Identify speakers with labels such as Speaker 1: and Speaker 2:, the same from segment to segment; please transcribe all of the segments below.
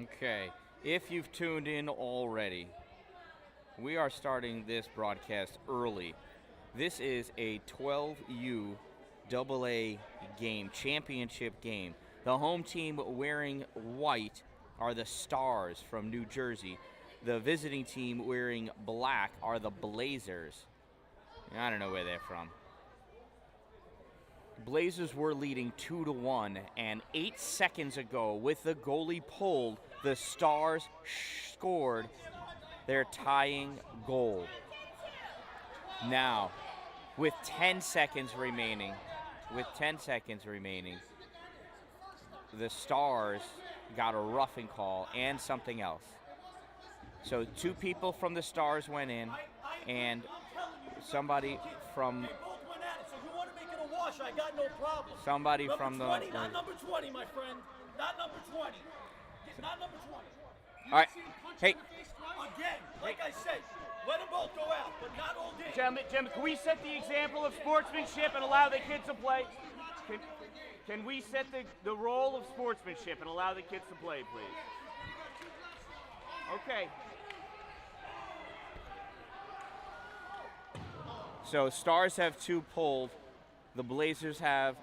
Speaker 1: Okay, if you've tuned in already, we are starting this broadcast early. This is a 12U AA game, championship game. The home team wearing white are the Stars from New Jersey. The visiting team wearing black are the Blazers. I don't know where they're from. Blazers were leading 2-1, and 8 seconds ago, with the goalie pulled, the Stars scored their tying goal. Now, with 10 seconds remaining, the Stars got a roughing call and something else. So 2 people from the Stars went in, and somebody from
Speaker 2: I got no problem.
Speaker 1: Somebody
Speaker 2: number
Speaker 1: from
Speaker 2: 20,
Speaker 1: the
Speaker 2: not number 20, my friend. Not number 20. Not number 20.
Speaker 1: All right. Hey.
Speaker 2: Again, like I said, let them both go out, but not all day.
Speaker 3: Gentlemen, can we set the example of sportsmanship and allow the kids to play? Can we set the role of sportsmanship and allow the kids to play, please? Okay.
Speaker 1: So Stars have 2 pulled. The Blazers have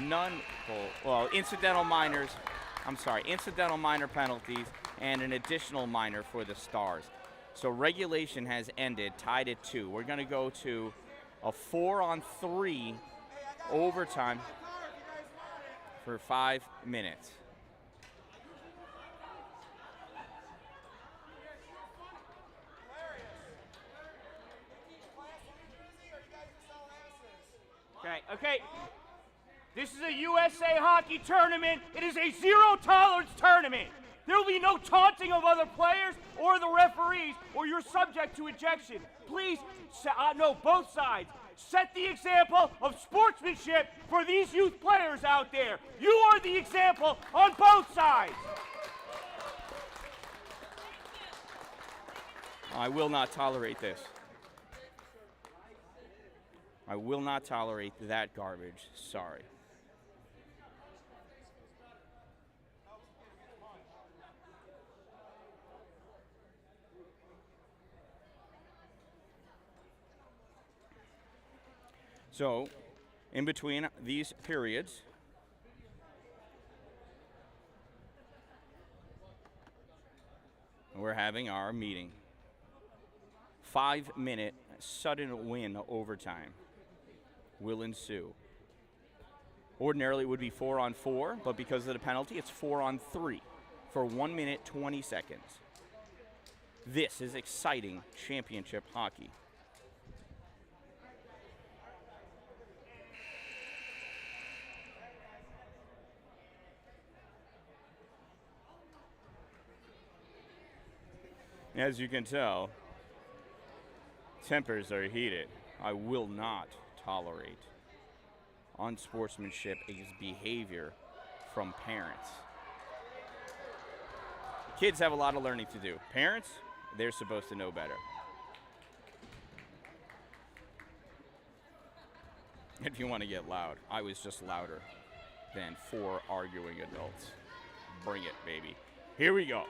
Speaker 1: none pulled. Well, incidental minor penalties and an additional minor for the Stars. So regulation has ended, tied at 2. We're going to go to a 4-on-3 overtime for 5 minutes.
Speaker 3: Okay. This is a USA hockey tournament. It is a zero-tolerance tournament. There will be no taunting of other players or the referees, or you're subject to ejection. Please, no, both sides. Set the example of sportsmanship for these youth players out there. You are the example on both sides.
Speaker 1: I will not tolerate this. I will not tolerate that garbage. Sorry. So, in between these periods, we're having our meeting. 5-minute sudden win overtime will ensue. Ordinarily it would be 4-on-4, but because of the penalty, it's 4-on-3 for 1 minute, 20 seconds. This is exciting championship hockey. As you can tell, tempers are heated. I will not tolerate unsportsmanship behavior from parents. Kids have a lot of learning to do. Parents, they're supposed to know better. If you want to get loud, I was just louder than 4 arguing adults. Bring it, baby. Here we go.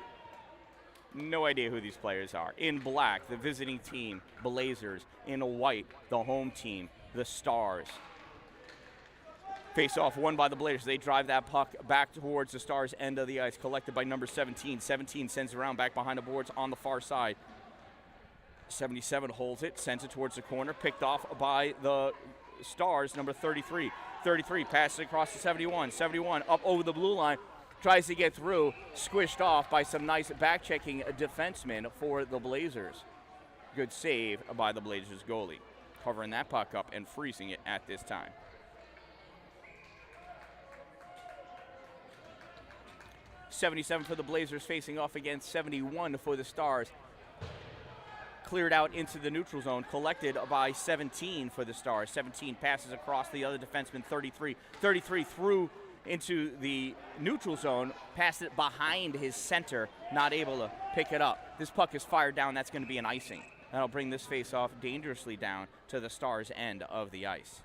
Speaker 1: No idea who these players are. In black, the visiting team, Blazers. In white, the home team, the Stars. Face off won by the Blazers. They drive that puck back towards the Stars' end of the ice, collected by number 17. 17 sends it around back behind the boards on the far side. 77 holds it, sends it towards the corner, picked off by the Stars, number 33. 33 passes across to 71. 71 up over the blue line. Tries to get through, squished off by some nice back-checking defensemen for the Blazers. Good save by the Blazers goalie, covering that puck up and freezing it at this time. .77 for the Blazers facing off against 71 for the Stars. Cleared out into the neutral zone, collected by 17 for the Stars. 17 passes across the other defenseman, 33. 33 through into the neutral zone, passed it behind his center, not able to pick it up. This puck is fired down. That's going to be an icing. That'll bring this face-off dangerously down to the Stars' end of the ice.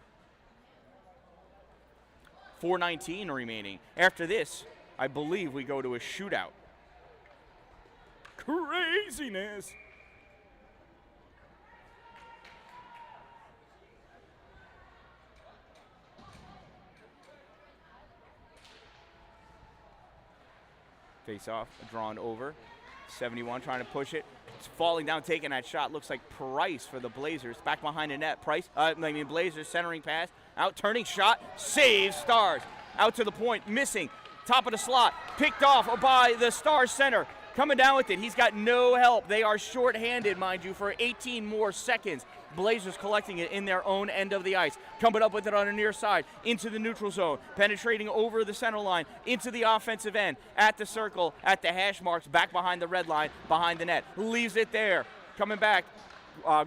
Speaker 1: 4:19 remaining. After this, I believe we go to a shootout. Craziness. Face off, drawn over. 71 trying to push it. It's falling down, taking that shot. Looks like Price for the Blazers. Back behind the net. Blazers centering pass. Out, turning shot. Saves Stars. Out to the point, missing. Top of the slot. Picked off by the Stars center. Coming down with it. He's got no help. They are shorthanded, mind you, for 18 more seconds. Blazers collecting it in their own end of the ice. Coming up with it on the near side, into the neutral zone, penetrating over the center line, into the offensive end, at the circle, at the hash marks, back behind the red line, behind the net. Leaves it there. Coming back,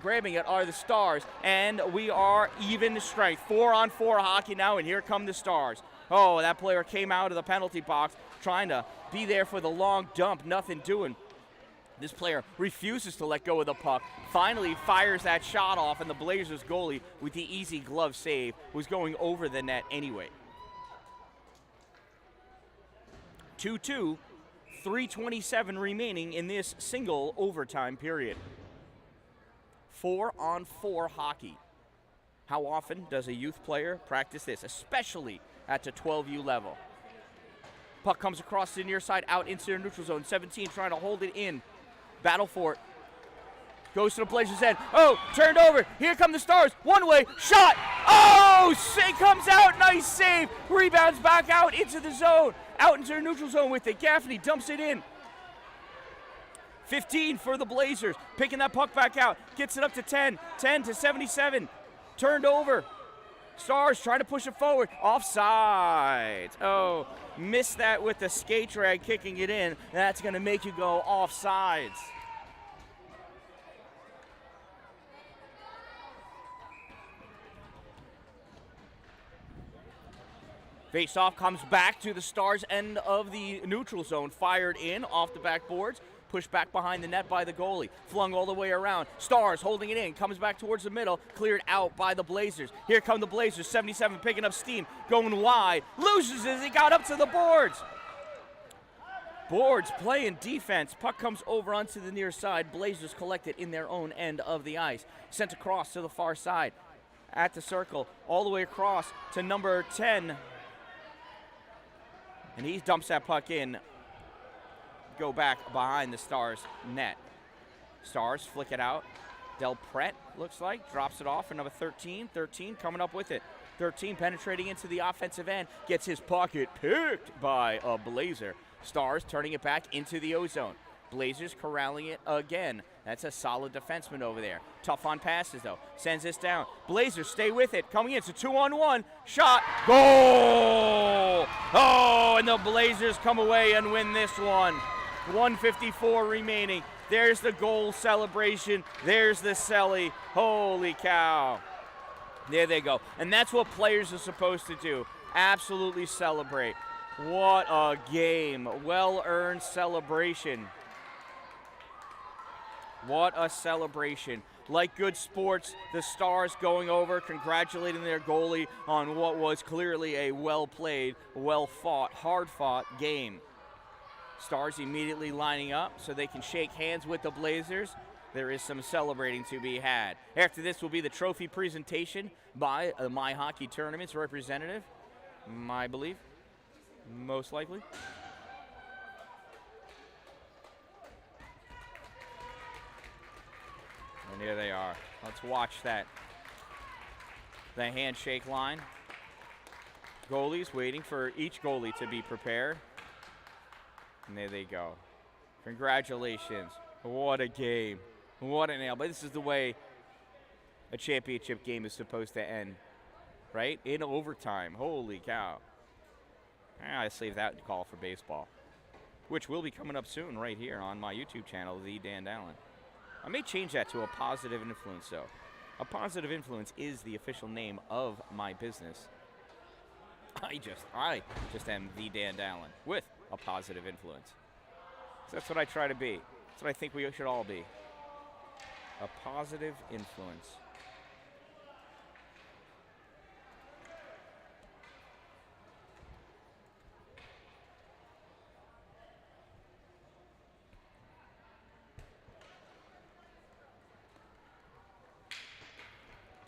Speaker 1: grabbing it are the Stars, and we are even strength. 4-on-4 hockey now, and here come the Stars. Oh, that player came out of the penalty box trying to be there for the long dump, nothing doing. This player refuses to let go of the puck, finally fires that shot off, and the Blazers goalie, with the easy glove save, was going over the net anyway. 2-2, 3:27 remaining in this single overtime period. 4-on-4 hockey. How often does a youth player practice this, especially at the 12U level? Puck comes across the near side, out into the neutral zone. 17 trying to hold it in. Battle for it. Goes to the Blazers' end. Oh, turned over. Here come the Stars. One way. Shot. Oh, it comes out. Nice save. Rebounds back out into the zone. Out into the neutral zone with it. Gaffney dumps it in. 15 for the Blazers. Picking that puck back out. Gets it up to 10. 10 to 77. Turned over. Stars trying to push it forward. Offside. Oh, missed that with the skate drag, kicking it in. That's going to make you go offsides. Face-off comes back to the Stars' end of the neutral zone. Fired in off the backboards. Pushed back behind the net by the goalie. Flung all the way around. Stars holding it in. Comes back towards the middle. Cleared out by the Blazers. Here come the Blazers. 77 picking up steam. Going wide. Loses as he got up to the boards. Boards playing defense. Puck comes over onto the near side. Blazers collect it in their own end of the ice. Sent across to the far side. At the circle. All the way across to number 10. And he dumps that puck in. Go back behind the Stars net. Stars flick it out. Del Pret looks like drops it off for number 13. 13 coming up with it. 13 penetrating into the offensive end. Gets his pocket picked by a Blazer. Stars turning it back into the O-zone. Blazers corralling it again. That's a solid defenseman over there. Tough on passes though. Sends this down. Blazers stay with it. Coming in. It's a 2-on-1. Shot. Goal! Oh, and the Blazers come away and win this one. 1:54 remaining. There's the goal celebration. There's the celly. Holy cow. There they go. And that's what players are supposed to do. Absolutely celebrate. What a game. Well-earned celebration. What a celebration. Like good sports, the Stars going over, congratulating their goalie on what was clearly a well-played, well-fought, hard-fought game. Stars immediately lining up so they can shake hands with the Blazers. There is some celebrating to be had. After this will be the trophy presentation by the MYHockey Tournaments representative, I believe, most likely. And here they are. Let's watch that. The handshake line. Goalies waiting for each goalie to be prepared. And there they go. Congratulations. What a game. What a nail. But this is the way a championship game is supposed to end, right? In overtime. Holy cow. I save that call for baseball, which will be coming up soon right here on my YouTube channel, The Dan Dallin. I may change that to a positive influence, though. A positive influence is the official name of my business. I just am The Dan Dallin with a positive influence. So that's what I try to be. That's what I think we should all be. A positive influence.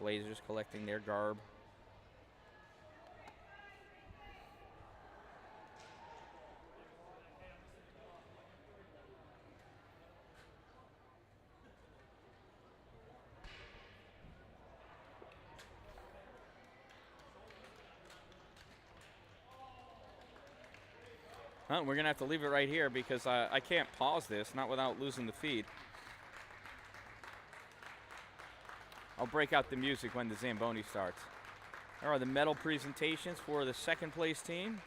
Speaker 1: Blazers collecting their garb. We're going to have to leave it right here because I can't pause this, not without losing the feed. I'll break out the music when the Zamboni starts. There are the medal presentations for the second place team.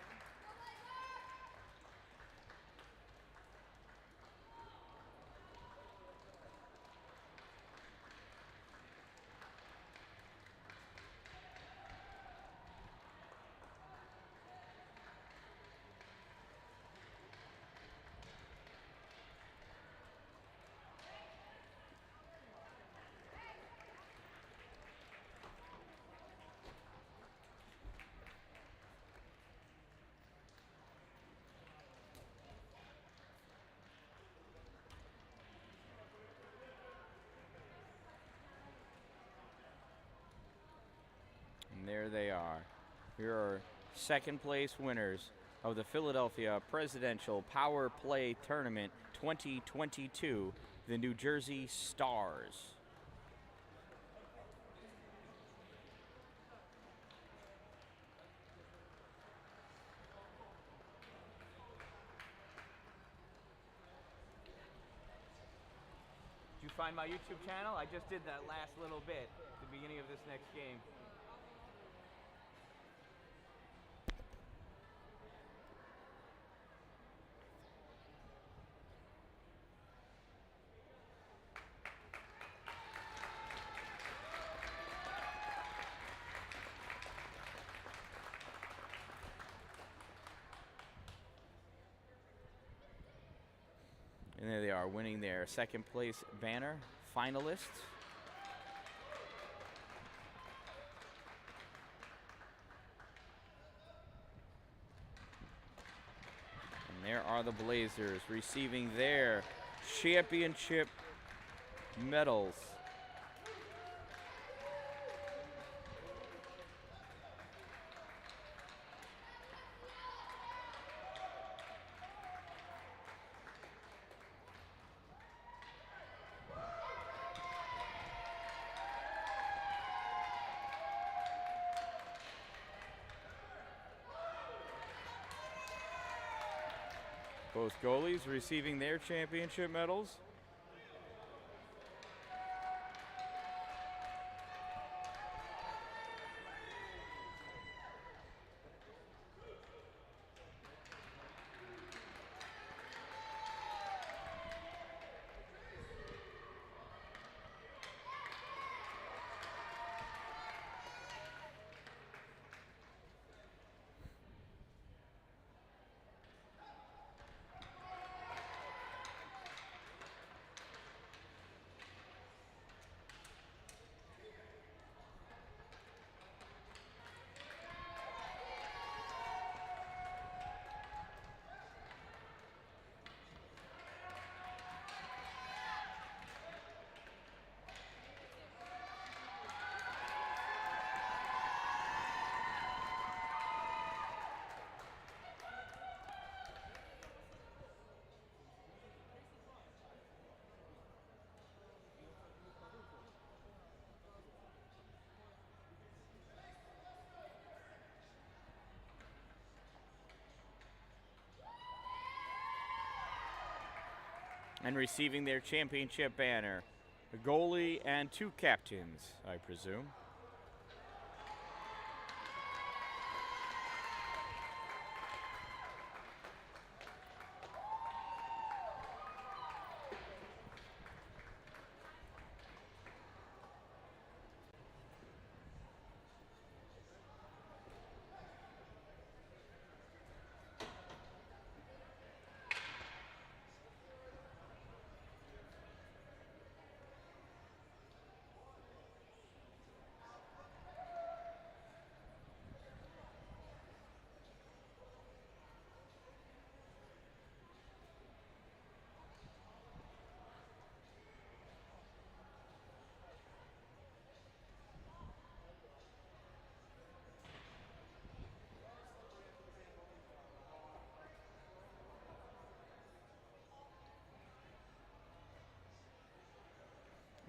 Speaker 1: And there they are. Here are second place winners of the Philadelphia Presidential Power Play Tournament 2022, the New Jersey Stars. Did you find my YouTube channel? I just did that last little bit at the beginning of this next game. And there they are, winning their second place banner, finalists. And there are the Blazers receiving their championship medals. Both goalies receiving their championship medals. And receiving their championship banner, the goalie and two captains, I presume.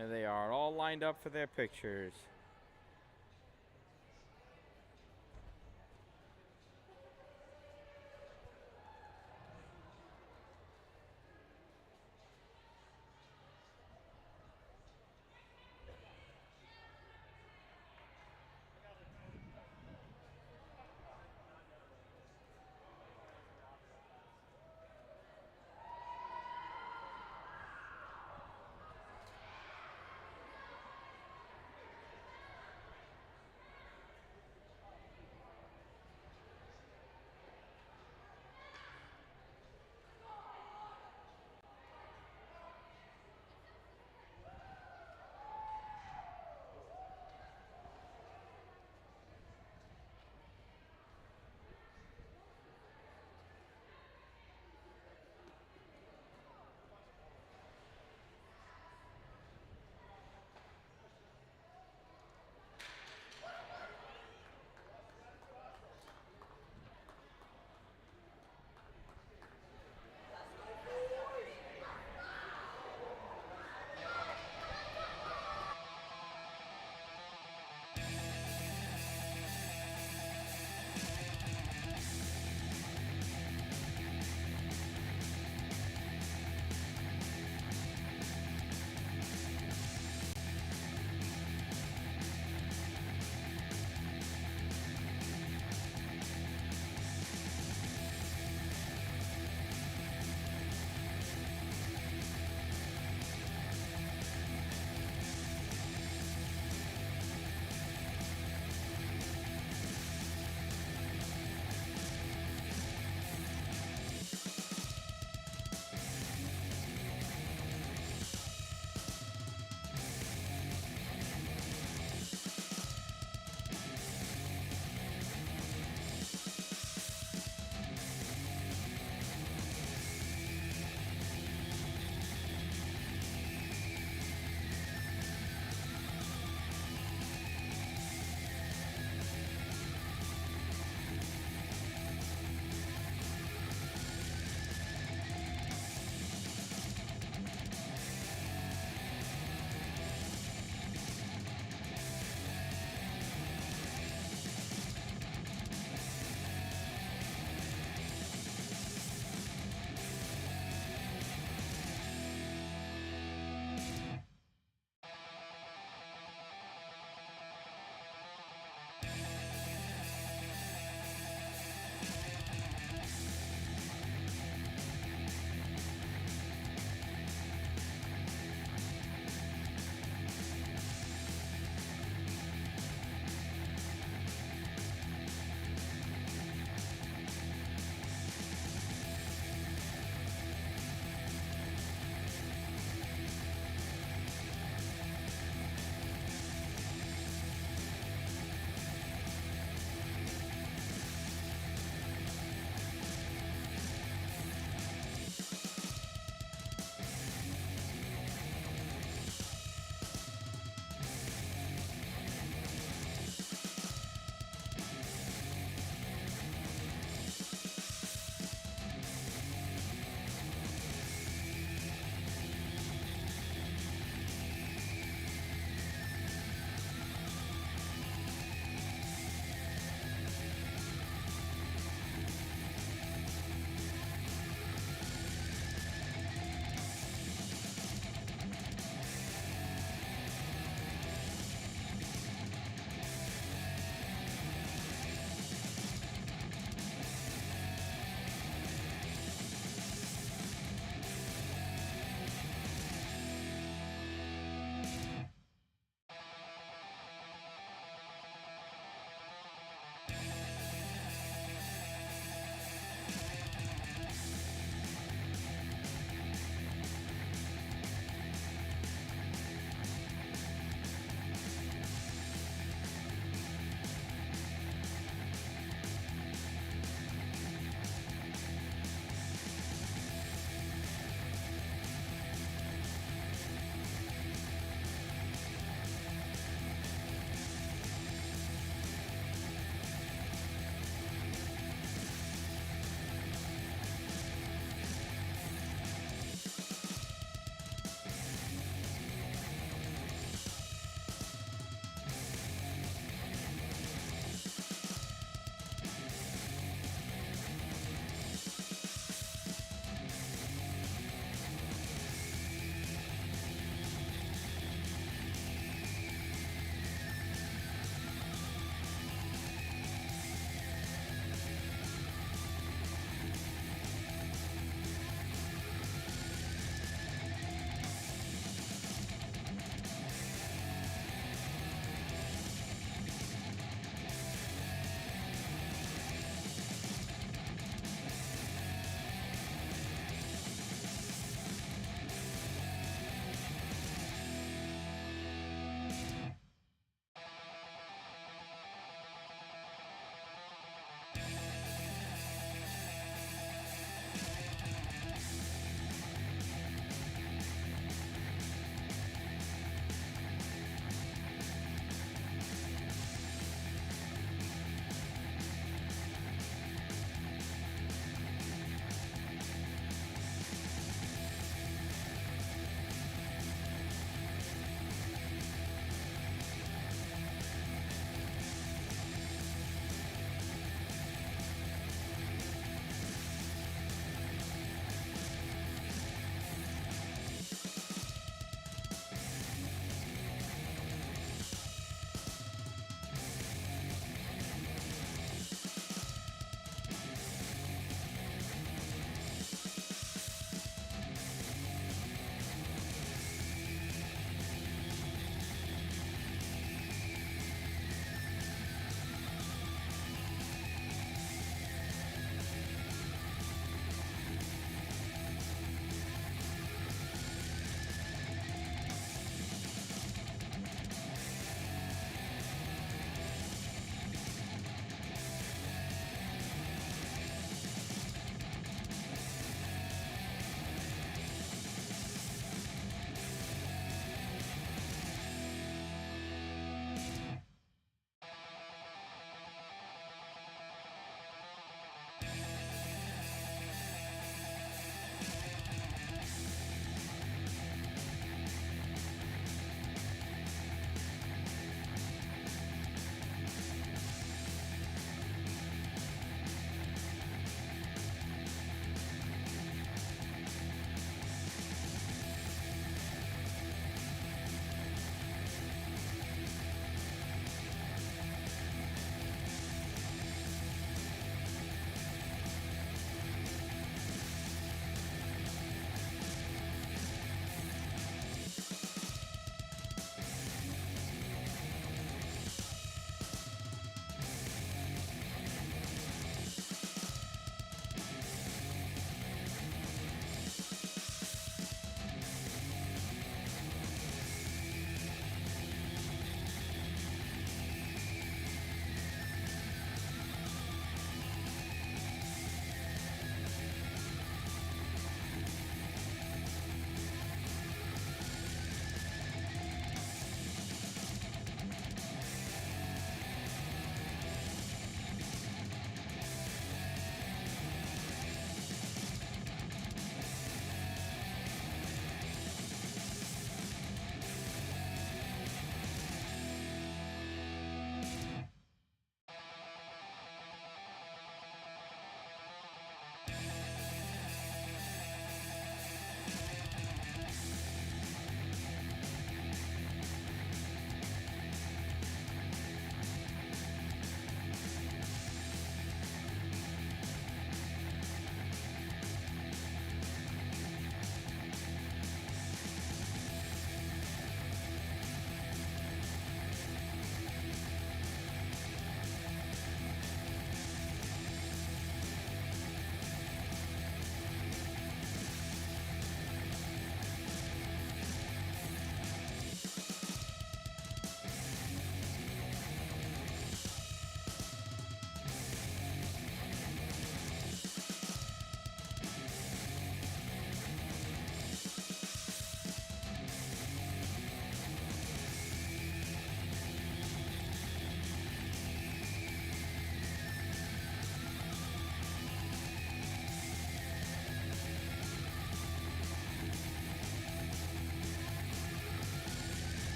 Speaker 1: There they are, all lined up for their pictures.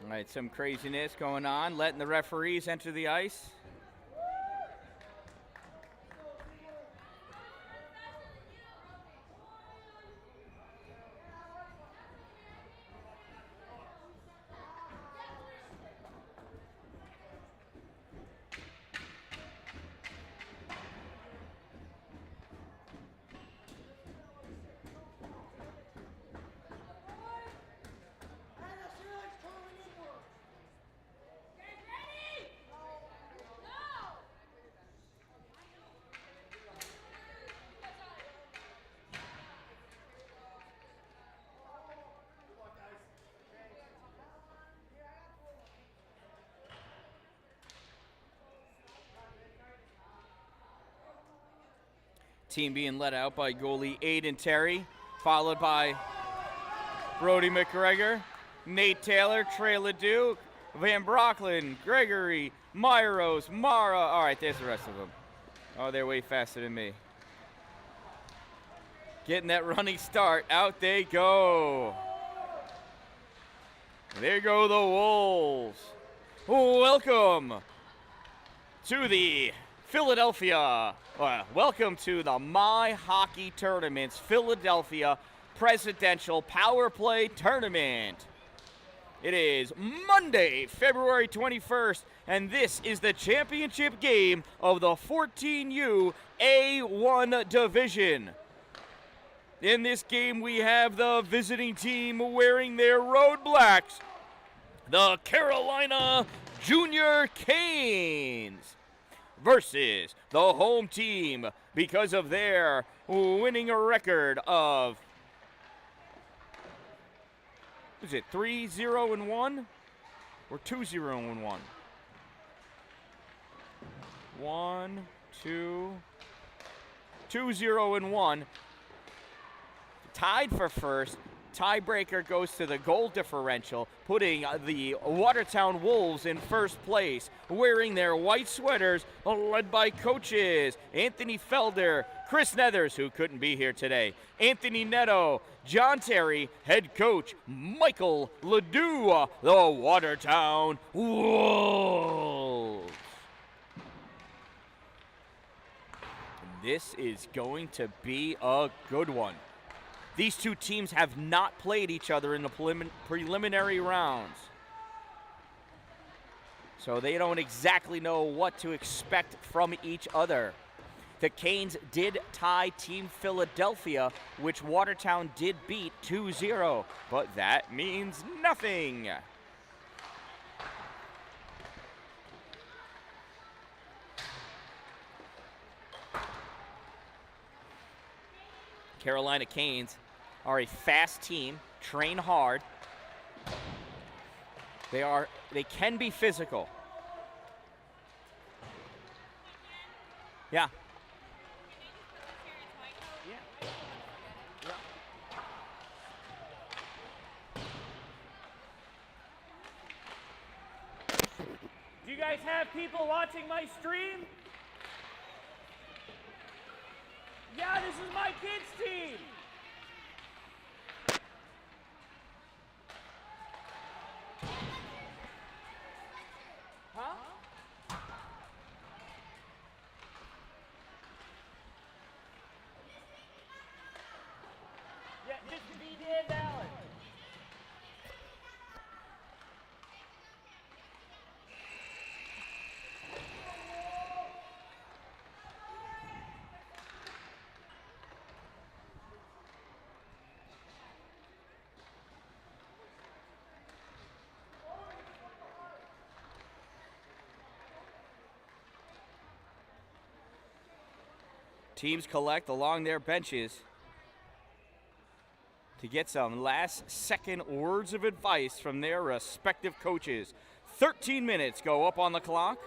Speaker 1: All right, some craziness going on, letting the referees enter the ice. Team being led out by goalie Aiden Terry, followed by Brody McGregor, Nate Taylor, Trey Ledoux, Van Brocklin, Gregory, Myros, Mara. All right, there's the rest of them. Oh, they're way faster than me. Getting that running start. Out they go. There go the Wolves. Welcome to the Philadelphia. Welcome to the MYHockey Tournaments Philadelphia Presidential Power Play Tournament. It is Monday, February 21st, and this is the championship game of the 14U A1 division. In this game, we have the visiting team wearing their road blacks, the Carolina Junior Canes, versus the home team because of their winning record of, is it 3-0-1 or 2-0-1? 2-0-1. Tied for first. Tiebreaker goes to the goal differential, putting the Watertown Wolves in first place, wearing their white sweaters, led by coaches Anthony Felder, Chris Nethers, who couldn't be here today, Anthony Netto, John Terry, head coach Michael Ledoux, the Watertown Wolves. This is going to be a good one. These two teams have not played each other in the preliminary rounds, so they don't exactly know what to expect from each other. The Canes did tie Team Philadelphia, which Watertown did beat 2-0, but that means nothing. Carolina Canes are a fast team, train hard. They can be physical. Yeah.
Speaker 3: Do you guys have people watching my stream? Yeah, this is my kids' team. Huh? Yeah, just be Dan Allen.
Speaker 1: Teams collect along their benches to get some last-second words of advice from their respective coaches. 13 minutes go up on the clock.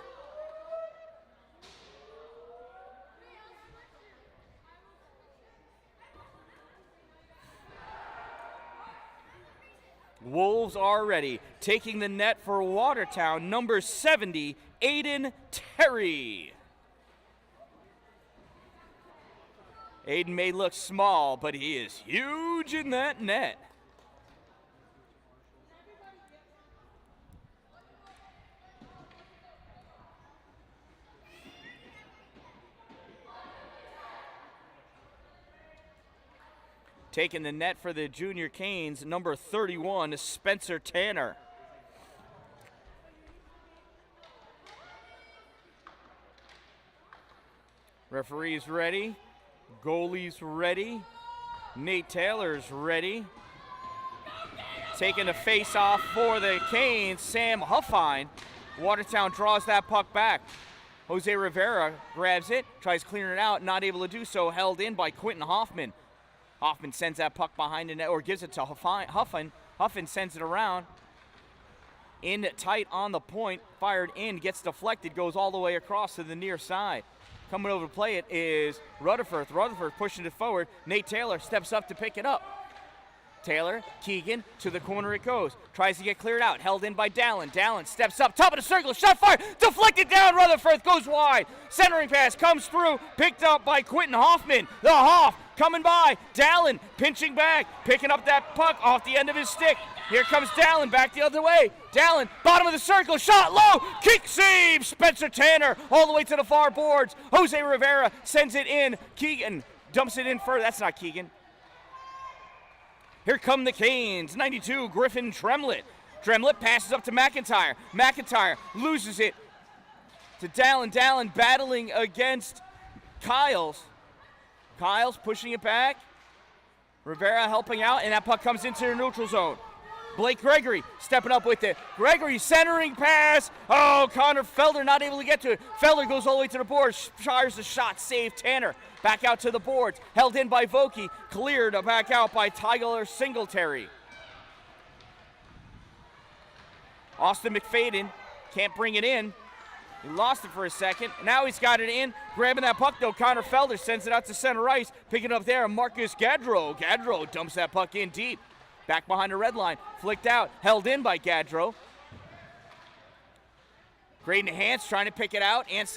Speaker 1: Wolves are ready. Taking the net for Watertown, number 70, Aiden Terry. Aiden may look small, but he is huge in that net. Taking the net for the Junior Canes, number 31, Spencer Tanner. Referees ready. Goalies ready. Nate Taylor's ready. Taking the face-off for the Canes, Sam Huffine. Watertown draws that puck back. Jose Rivera grabs it, tries clearing it out, not able to do so, held in by Quentin Hoffman. Hoffman sends that puck behind the net, or gives it to Huffin. Huffin sends it around. In tight on the point, fired in, gets deflected, goes all the way across to the near side. Coming over to play it is Rutherford. Rutherford pushing it forward. Nate Taylor steps up to pick it up. Taylor, Keegan, to the corner it goes. Tries to get cleared out. Held in by Dallin. Dallin steps up, top of the circle, shot fired, deflected down. Rutherford goes wide. Centering pass comes through, picked up by Quentin Hoffman. The Hoff coming by. Dallin pinching back, picking up that puck off the end of his stick. Here comes Dallin back the other way. Dallin, bottom of the circle, shot low, kick save. Spencer Tanner all the way to the far boards. Jose Rivera sends it in. Keegan dumps it in further. That's not Keegan. Here come the Canes, 92, Griffin Tremlett. Tremlett passes up to McIntyre. McIntyre loses it to Dallin. Dallin battling against Kyles. Kyles pushing it back. Rivera helping out, and that puck comes into the neutral zone. Blake Gregory stepping up with it. Gregory centering pass. Oh, Connor Felder not able to get to it. Felder goes all the way to the boards. Fires the shot. Save Tanner. Back out to the boards. Held in by Vokey. Cleared back out by Tyler Singletary. Austin McFadden can't bring it in. He lost it for a second. Now he's got it in. Grabbing that puck, though. Connor Felder sends it out to center ice. Picking it up there. Marcus Gadro. Gadro dumps that puck in deep. Back behind the red line. Flicked out. Held in by Gadro. Graydon Hans trying to pick it out. And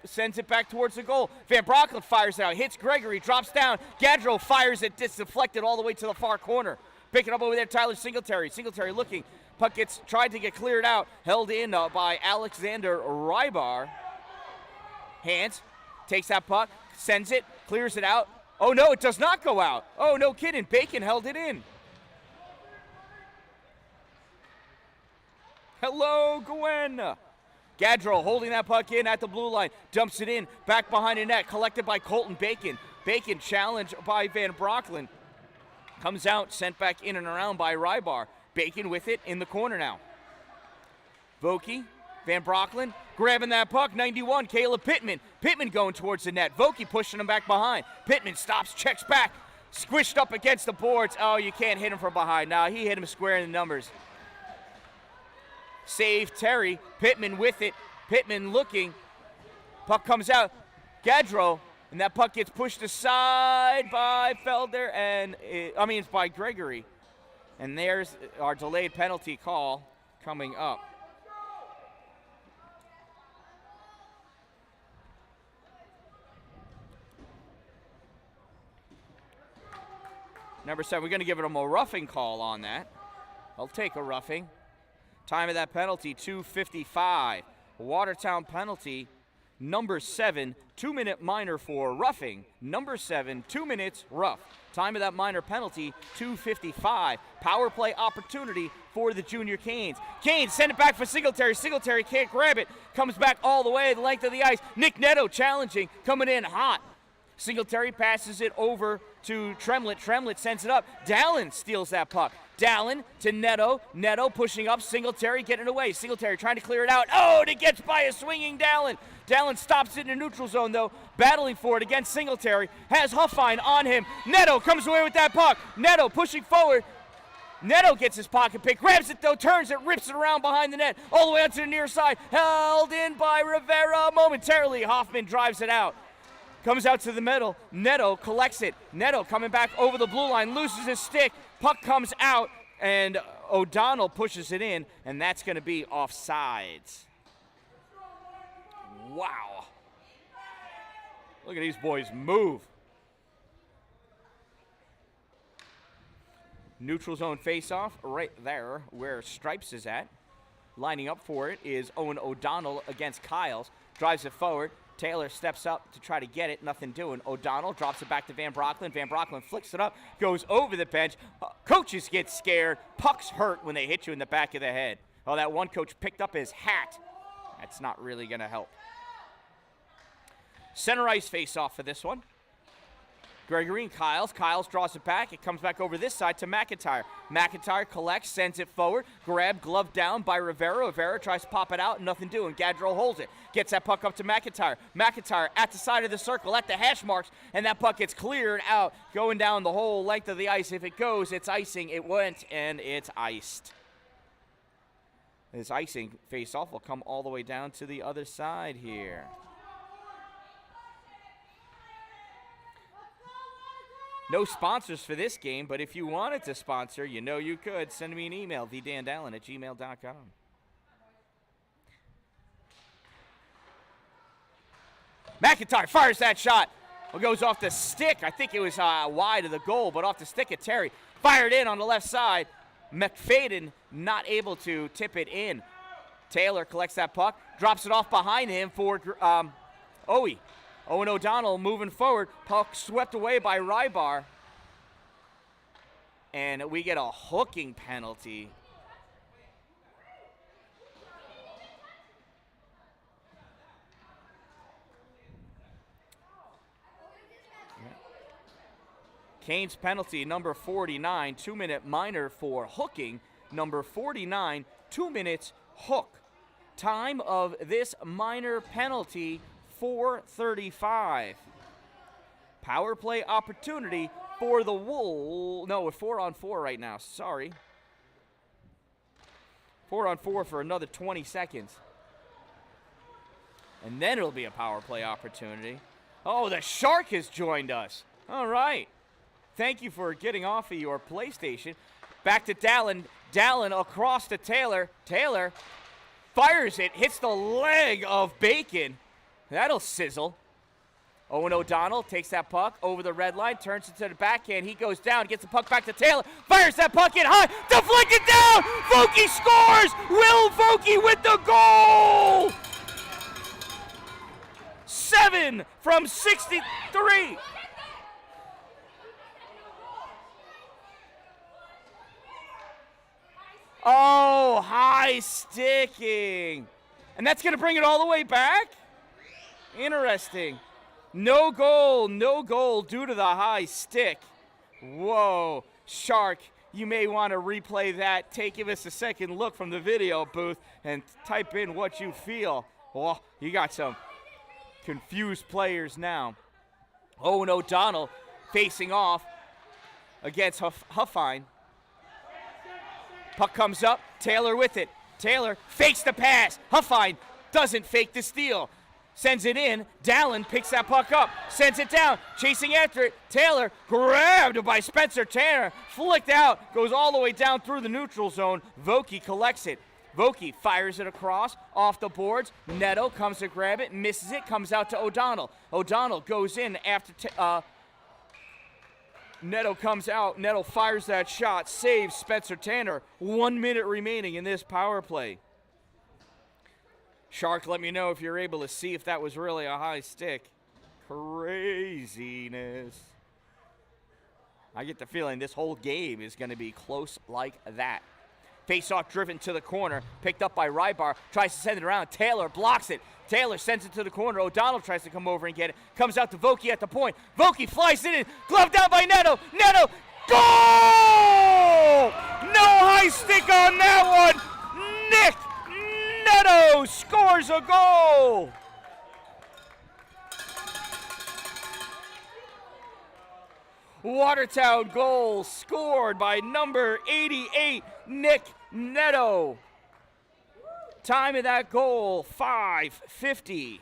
Speaker 1: sends it back towards the goal. Van Brocklin fires it out. Hits Gregory. Drops down. Gadro fires it. Deflected all the way to the far corner. Picking up over there Tyler Singletary. Singletary looking. Puck gets tried to get cleared out. Held in by Alexander Rybar. Hans takes that puck. Sends it. Clears it out. Oh, no, it does not go out. Oh, no kidding. Bacon held it in. Hello, Gwen. Gadro holding that puck in at the blue line. Dumps it in. Back behind the net. Collected by Colton Bacon. Bacon challenged by Van Brocklin. Comes out. Sent back in and around by Rybar. Bacon with it in the corner now. Vokey. Van Brocklin grabbing that puck. 91. Caleb Pittman. Pittman going towards the net. Vokey pushing him back behind. Pittman stops. Checks back. Squished up against the boards. Oh, you can't hit him from behind. Nah, he hit him square in the numbers. Save Terry. Pittman with it. Pittman looking. Puck comes out. Gadro. And that puck gets pushed aside by Felder and, it's by Gregory. And there's our delayed penalty call coming up. Number 7, we're going to give it a more roughing call on that. I'll take a roughing. Time of that penalty, 2:55. Watertown penalty, number 7, 2-minute minor for roughing. Number 7, 2 minutes, rough. Time of that minor penalty, 2:55. Power play opportunity for the Junior Canes. Canes send it back for Singletary. Singletary can't grab it. Comes back all the way the length of the ice. Nick Netto challenging, coming in hot. Singletary passes it over to Tremlett. Tremlett sends it up. Dallin steals that puck. Dallin to Neto. Neto pushing up. Singletary getting away. Singletary trying to clear it out. Oh, and it gets by a swinging Dallin. Dallin stops it in the neutral zone, though. Battling for it against Singletary. Has Huffine on him. Neto comes away with that puck. Neto pushing forward. Neto gets his pocket pick, grabs it though, turns it, rips it around behind the net, all the way out to the near side, held in by Rivera momentarily. Hoffman drives it out, comes out to the middle. Neto collects it. Neto coming back over the blue line, loses his stick, puck comes out, and O'Donnell pushes it in, and that's going to be offsides. Wow. Look at these boys move. Neutral zone faceoff right there where Stripes is at. Lining up for it is Owen O'Donnell against Kyles. Drives it forward. Taylor steps up to try to get it. Nothing doing. O'Donnell drops it back to Van Brocklin. Van Brocklin flicks it up. Goes over the bench. Coaches get scared. Pucks hurt when they hit you in the back of the head. Oh, that one coach picked up his hat. That's not really going to help. Center ice faceoff for this one. Gregory and Kyles. Kyles draws it back. It comes back over this side to McIntyre. McIntyre collects, sends it forward. Grab, glove down by Rivera. Rivera tries to pop it out. Nothing doing. Gaudreau holds it. Gets that puck up to McIntyre. McIntyre at the side of the circle, at the hash marks, and that puck gets cleared out, going down the whole length of the ice. If it goes, it's icing. It went, and it's iced. This icing face-off will come all the way down to the other side here. No sponsors for this game, but if you wanted to sponsor, you know you could. Send me an email, vdandallen@gmail.com. McIntyre fires that shot. It goes off the stick. I think it was wide of the goal, but off the stick of Terry. Fired in on the left side. McFadden not able to tip it in. Taylor collects that puck, drops it off behind him for Owie. Owen O'Donnell moving forward. Puck swept away by Rybar. And we get a hooking penalty. Kane's penalty, number 49, 2-minute minor for hooking. Number 49, 2 minutes hook. Time of this minor penalty, 4:35. Power play opportunity for the Wolves. No, we're 4-on-4 right now. Sorry. 4-on-4 for another 20 seconds. And then it'll be a power play opportunity. Oh, the Shark has joined us. All right. Thank you for getting off of your PlayStation. Back to Dallin. Dallin across to Taylor. Taylor fires it, hits the leg of Bacon. That'll sizzle. Owen O'Donnell takes that puck over the red line, turns it to the backhand. He goes down, gets the puck back to Taylor, fires that puck in high, deflected down. Vokey scores. Will Vokey with the goal. 7 from 63. Oh, high sticking. And that's going to bring it all the way back? Interesting. No goal due to the high stick. Whoa. Shark, you may want to replay that. Give us a second look from the video booth and type in what you feel. Well, you got some confused players now. Owen O'Donnell facing off against Huffine. Puck comes up, Taylor with it. Taylor fakes the pass. Huffine doesn't fake the steal. Sends it in. Dallin picks that puck up, sends it down, chasing after it. Taylor grabbed by Spencer Tanner, flicked out, goes all the way down through the neutral zone. Vokey collects it. Vokey fires it across, off the boards. Neto comes to grab it, misses it, comes out to O'Donnell. O'Donnell goes in after Neto comes out. Neto fires that shot, saves Spencer Tanner. 1 minute remaining in this power play. Shark, let me know if you're able to see if that was really a high stick. Craziness. I get the feeling this whole game is going to be close like that. Face-off driven to the corner, picked up by Rybar, tries to send it around. Taylor blocks it. Taylor sends it to the corner. O'Donnell tries to come over and get it. Comes out to Vokey at the point. Vokey flies it in. Glove down by Neto. Neto. Goal! No high stick on that one. Nick Neto scores a goal. Watertown goal scored by number 88, Nick Neto. Time of that goal, 5:50.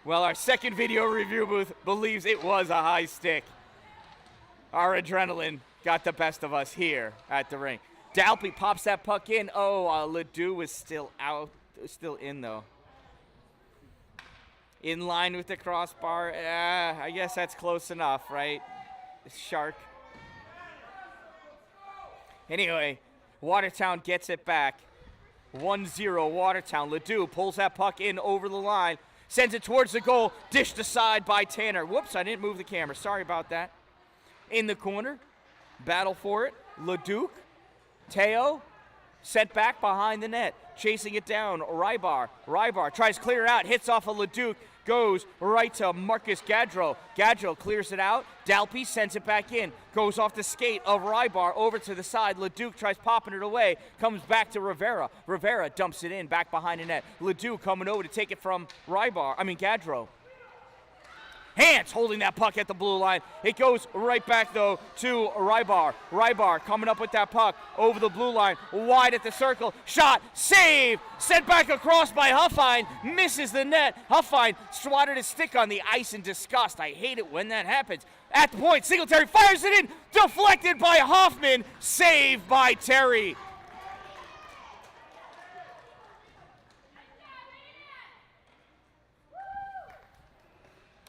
Speaker 1: Well, our second video review booth believes it was a high stick. Our adrenaline got the best of us here at the rink. Dalpy pops that puck in. Oh, Ledoux was still out, still in though. In line with the crossbar. I guess that's close enough, right? Shark. Anyway, Watertown gets it back. 1-0 Watertown. Ledoux pulls that puck in over the line. Sends it towards the goal. Dished aside by Tanner. Whoops, I didn't move the camera. Sorry about that. In the corner. Battle for it. Ledoux. Teo. Sent back behind the net. Chasing it down. Rybar. Rybar tries to clear out. Hits off of Ledoux. Goes right to Marcus Gaudreau. Gaudreau clears it out. Dalpy sends it back in. Goes off the skate of Rybar over to the side. Ledoux tries popping it away. Comes back to Rivera. Rivera dumps it in back behind the net. Ledoux coming over to take it from Gaudreau. Hands holding that puck at the blue line. It goes right back, though, to Rybar. Rybar coming up with that puck over the blue line. Wide at the circle. Shot. Save. Sent back across by Huffine. Misses the net. Huffine swatted his stick on the ice in disgust. I hate it when that happens. At the point, Singletary fires it in. Deflected by Hoffman. Saved by Terry.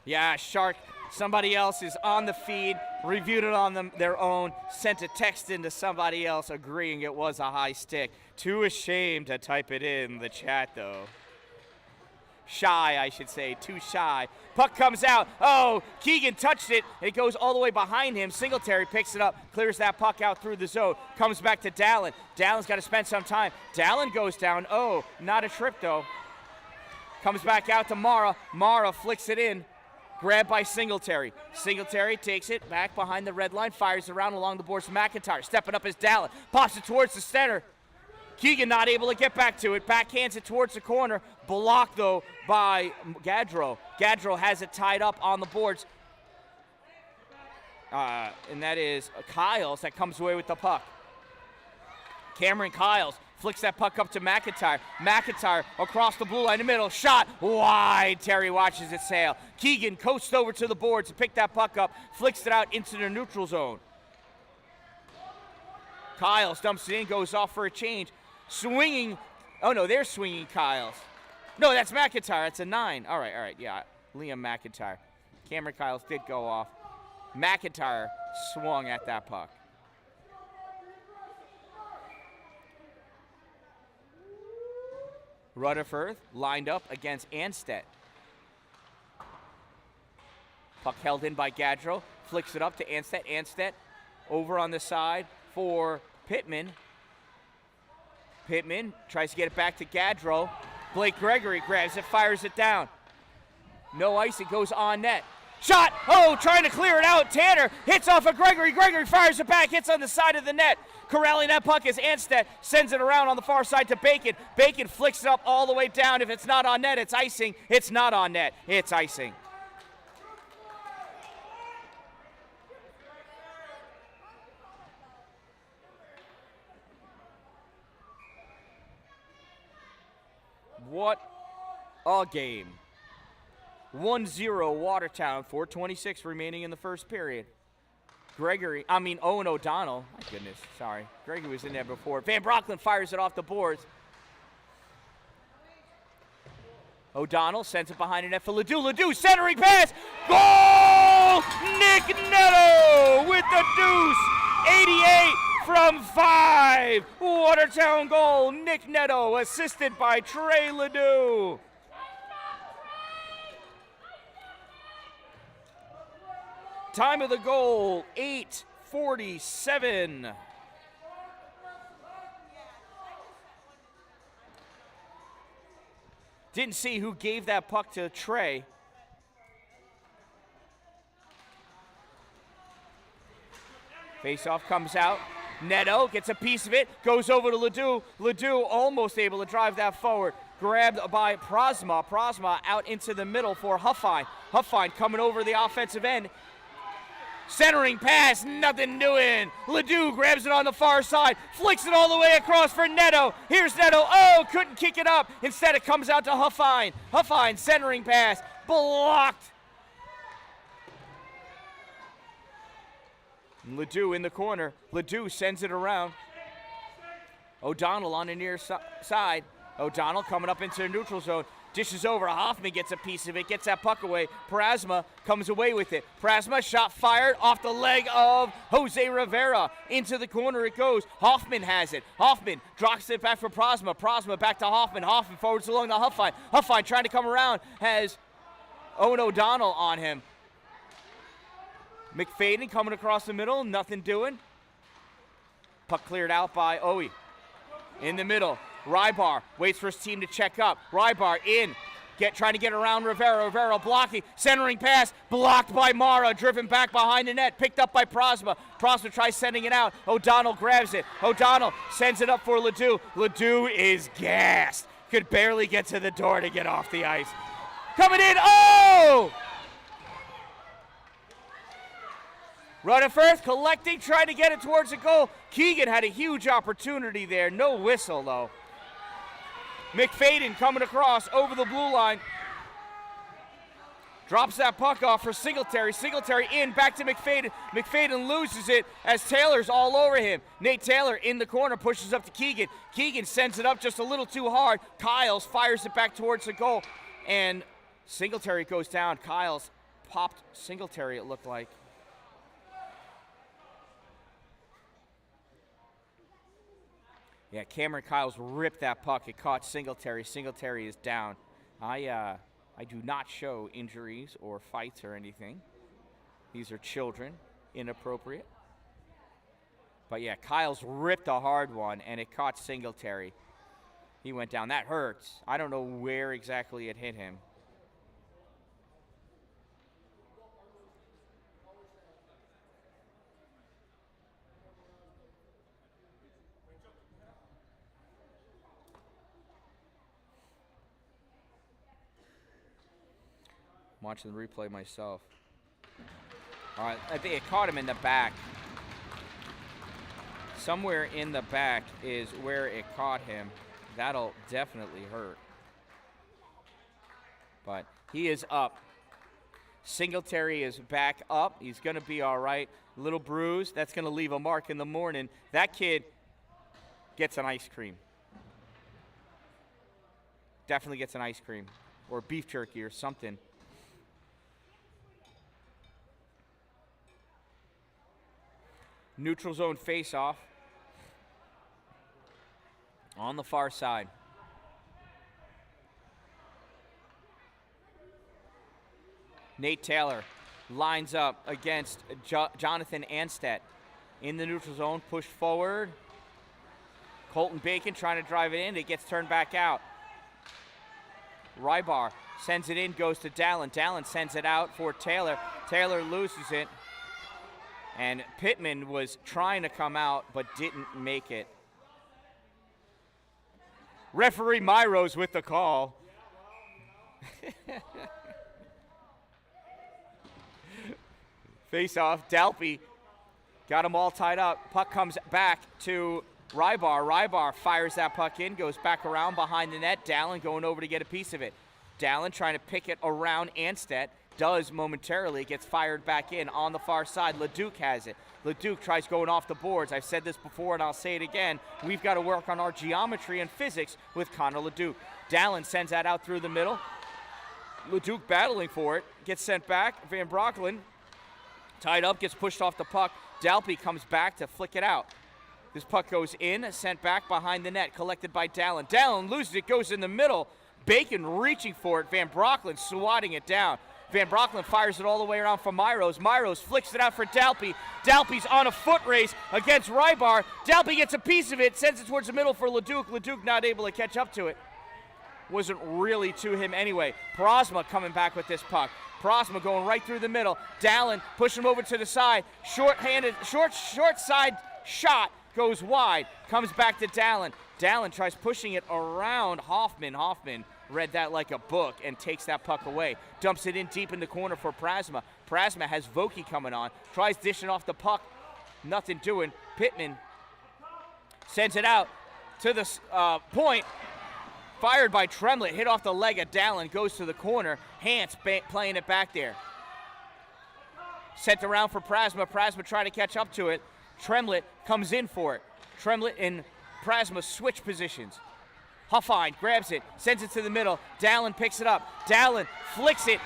Speaker 1: Yeah, Shark, somebody else is on the feed, reviewed it on their own, sent a text into somebody else agreeing it was a high stick. Too ashamed to type it in the chat, though. Shy, I should say, too shy. Puck comes out. Oh, Keegan touched it. It goes all the way behind him. Singletary picks it up, clears that puck out through the zone, comes back to Dallin. Dallin's got to spend some time. Dallin goes down. Oh, not a trip, though. Comes back out to Mara. Mara flicks it in. Grabbed by Singletary. Singletary takes it back behind the red line, fires around along the boards to McIntyre. Stepping up is Dallin. Pops it towards the center. Keegan not able to get back to it. Backhands it towards the corner. Blocked, though, by Gaudreau. Gaudreau has it tied up on the boards. And that is Kyles that comes away with the puck. Cameron Kyles flicks that puck up to McIntyre. McIntyre across the blue line in the middle. Shot wide. Terry watches it sail. Keegan coasts over to the boards to pick that puck up. Flicks it out into the neutral zone. Kyles dumps it in. Goes off for a change. Swinging. Oh, no, they're swinging Kyles. No, that's McIntyre. That's a 9. All right. Yeah, Liam McIntyre. Cameron Kyles did go off. McIntyre swung at that puck. Rutherford lined up against Anstedt. Puck held in by Gaudreau. Flicks it up to Anstedt. Anstedt over on the side for Pittman. Pittman tries to get it back to Gaudreau. Blake Gregory grabs it, fires it down. No ice, it goes on net. Shot! Oh, trying to clear it out. Tanner hits off of Gregory. Gregory fires it back, hits on the side of the net. Corralling that puck as Anstedt sends it around on the far side to Bacon. Bacon flicks it up all the way down. If it's not on net, it's icing. It's not on net. It's icing. What a game. 1-0 Watertown, 4:26 remaining in the first period. Owen O'Donnell. My goodness, sorry. Gregory was in there before. Van Brocklin fires it off the boards. O'Donnell sends it behind the net for Ledoux. Ledoux, centering pass. Goal! Nick Neto with the deuce. 88 from 5. Watertown goal. Nick Neto, assisted by Trey Ledoux. Time of the goal, 8:40. 47. Didn't see who gave that puck to Trey. Faceoff comes out. Neto gets a piece of it, goes over to Ledoux. Ledoux almost able to drive that forward. Grabbed by Prosma. Prosma out into the middle for Huffine. Huffine coming over the offensive end. Centering pass, nothing doing. Ledoux grabs it on the far side, flicks it all the way across for Neto. Here's Neto. Oh, couldn't kick it up. Instead, it comes out to Huffine. Huffine centering pass, blocked. Ledoux in the corner. Ledoux sends it around. O'Donnell on the near side. O'Donnell coming up into the neutral zone. Dishes over. Hoffman gets a piece of it, gets that puck away. Parasma comes away with it. Parasma shot fired off the leg of Jose Rivera. Into the corner it goes. Hoffman has it. Hoffman drops it back for Prosma. Prosma back to Hoffman. Hoffman forwards along the Huffine. Huffine trying to come around. Has Owen O'Donnell on him. McFadden coming across the middle. Nothing doing. Puck cleared out by Owie. In the middle. Rybar waits for his team to check up. Rybar in, trying to get around Rivera. Rivera blocking, centering pass, blocked by Mara, driven back behind the net, picked up by Prosma. Prosma tries sending it out. O'Donnell grabs it. O'Donnell sends it up for Ledoux. Ledoux is gassed. Could barely get to the door to get off the ice. Coming in, oh! Running first, collecting, trying to get it towards the goal. Keegan had a huge opportunity there. No whistle, though. McFadden coming across over the blue line. Drops that puck off for Singletary. Singletary in, back to McFadden. McFadden loses it as Taylor's all over him. Nate Taylor in the corner, pushes up to Keegan. Keegan sends it up just a little too hard. Kyles fires it back towards the goal. And Singletary goes down. Kyles popped Singletary, it looked like. Yeah, Cameron Kyles ripped that puck. It caught Singletary. Singletary is down. I do not show injuries or fights or anything. These are children. Inappropriate. But yeah, Kyles ripped a hard one, and it caught Singletary. He went down. That hurts. I don't know where exactly it hit him. Watching the replay myself. All right, I think it caught him in the back. Somewhere in the back is where it caught him. That'll definitely hurt. But he is up. Singletary is back up. He's going to be all right. A little bruise. That's going to leave a mark in the morning. That kid gets an ice cream. Definitely gets an ice cream. Or beef jerky or something. Neutral zone face-off on the far side. Nate Taylor lines up against Jonathan Anstedt in the neutral zone, pushed forward. Colton Bacon trying to drive it in. It gets turned back out. Rybar sends it in, goes to Dallin. Dallin sends it out for Taylor. Taylor loses it. And Pittman was trying to come out, but didn't make it. Referee Myros with the call. Face off, Dalpy got them all tied up. Puck comes back to Rybar. Rybar fires that puck in, goes back around behind the net. Dallin going over to get a piece of it. Dallin trying to pick it around Anstedt. Does momentarily, gets fired back in on the far side. Leduc has it. Leduc tries going off the boards. I've said this before and I'll say it again. We've got to work on our geometry and physics with Connor Leduc. Dallin sends that out through the middle. Leduc battling for it. Gets sent back. Van Brocklin tied up, gets pushed off the puck. Dalpy comes back to flick it out. This puck goes in, sent back behind the net, collected by Dallin. Dallin loses it, goes in the middle. Bacon reaching for it. Van Brocklin swatting it down. Van Brockland fires it all the way around for Myros. Myros flicks it out for Dalpy. Dalpy's on a foot race against Rybar. Dalpy gets a piece of it, sends it towards the middle for Leduc. Leduc not able to catch up to it. Wasn't really to him anyway. Prosma coming back with this puck. Prosma going right through the middle. Dallin pushing him over to the side. Short side shot goes wide. Comes back to Dallin. Dallin tries pushing it around Hoffman. Hoffman read that like a book and takes that puck away. Dumps it in deep in the corner for Prasma. Prasma has Vokey coming on. Tries dishing off the puck. Nothing doing. Pittman sends it out to the point. Fired by Tremlett. Hit off the leg of Dallin. Goes to the corner. Hans playing it back there. Sent around for Prasma. Prasma trying to catch up to it. Tremlett comes in for it. Tremlett and Prasma switch positions. Huffine grabs it, sends it to the middle. Dallin picks it up. Dallin flicks it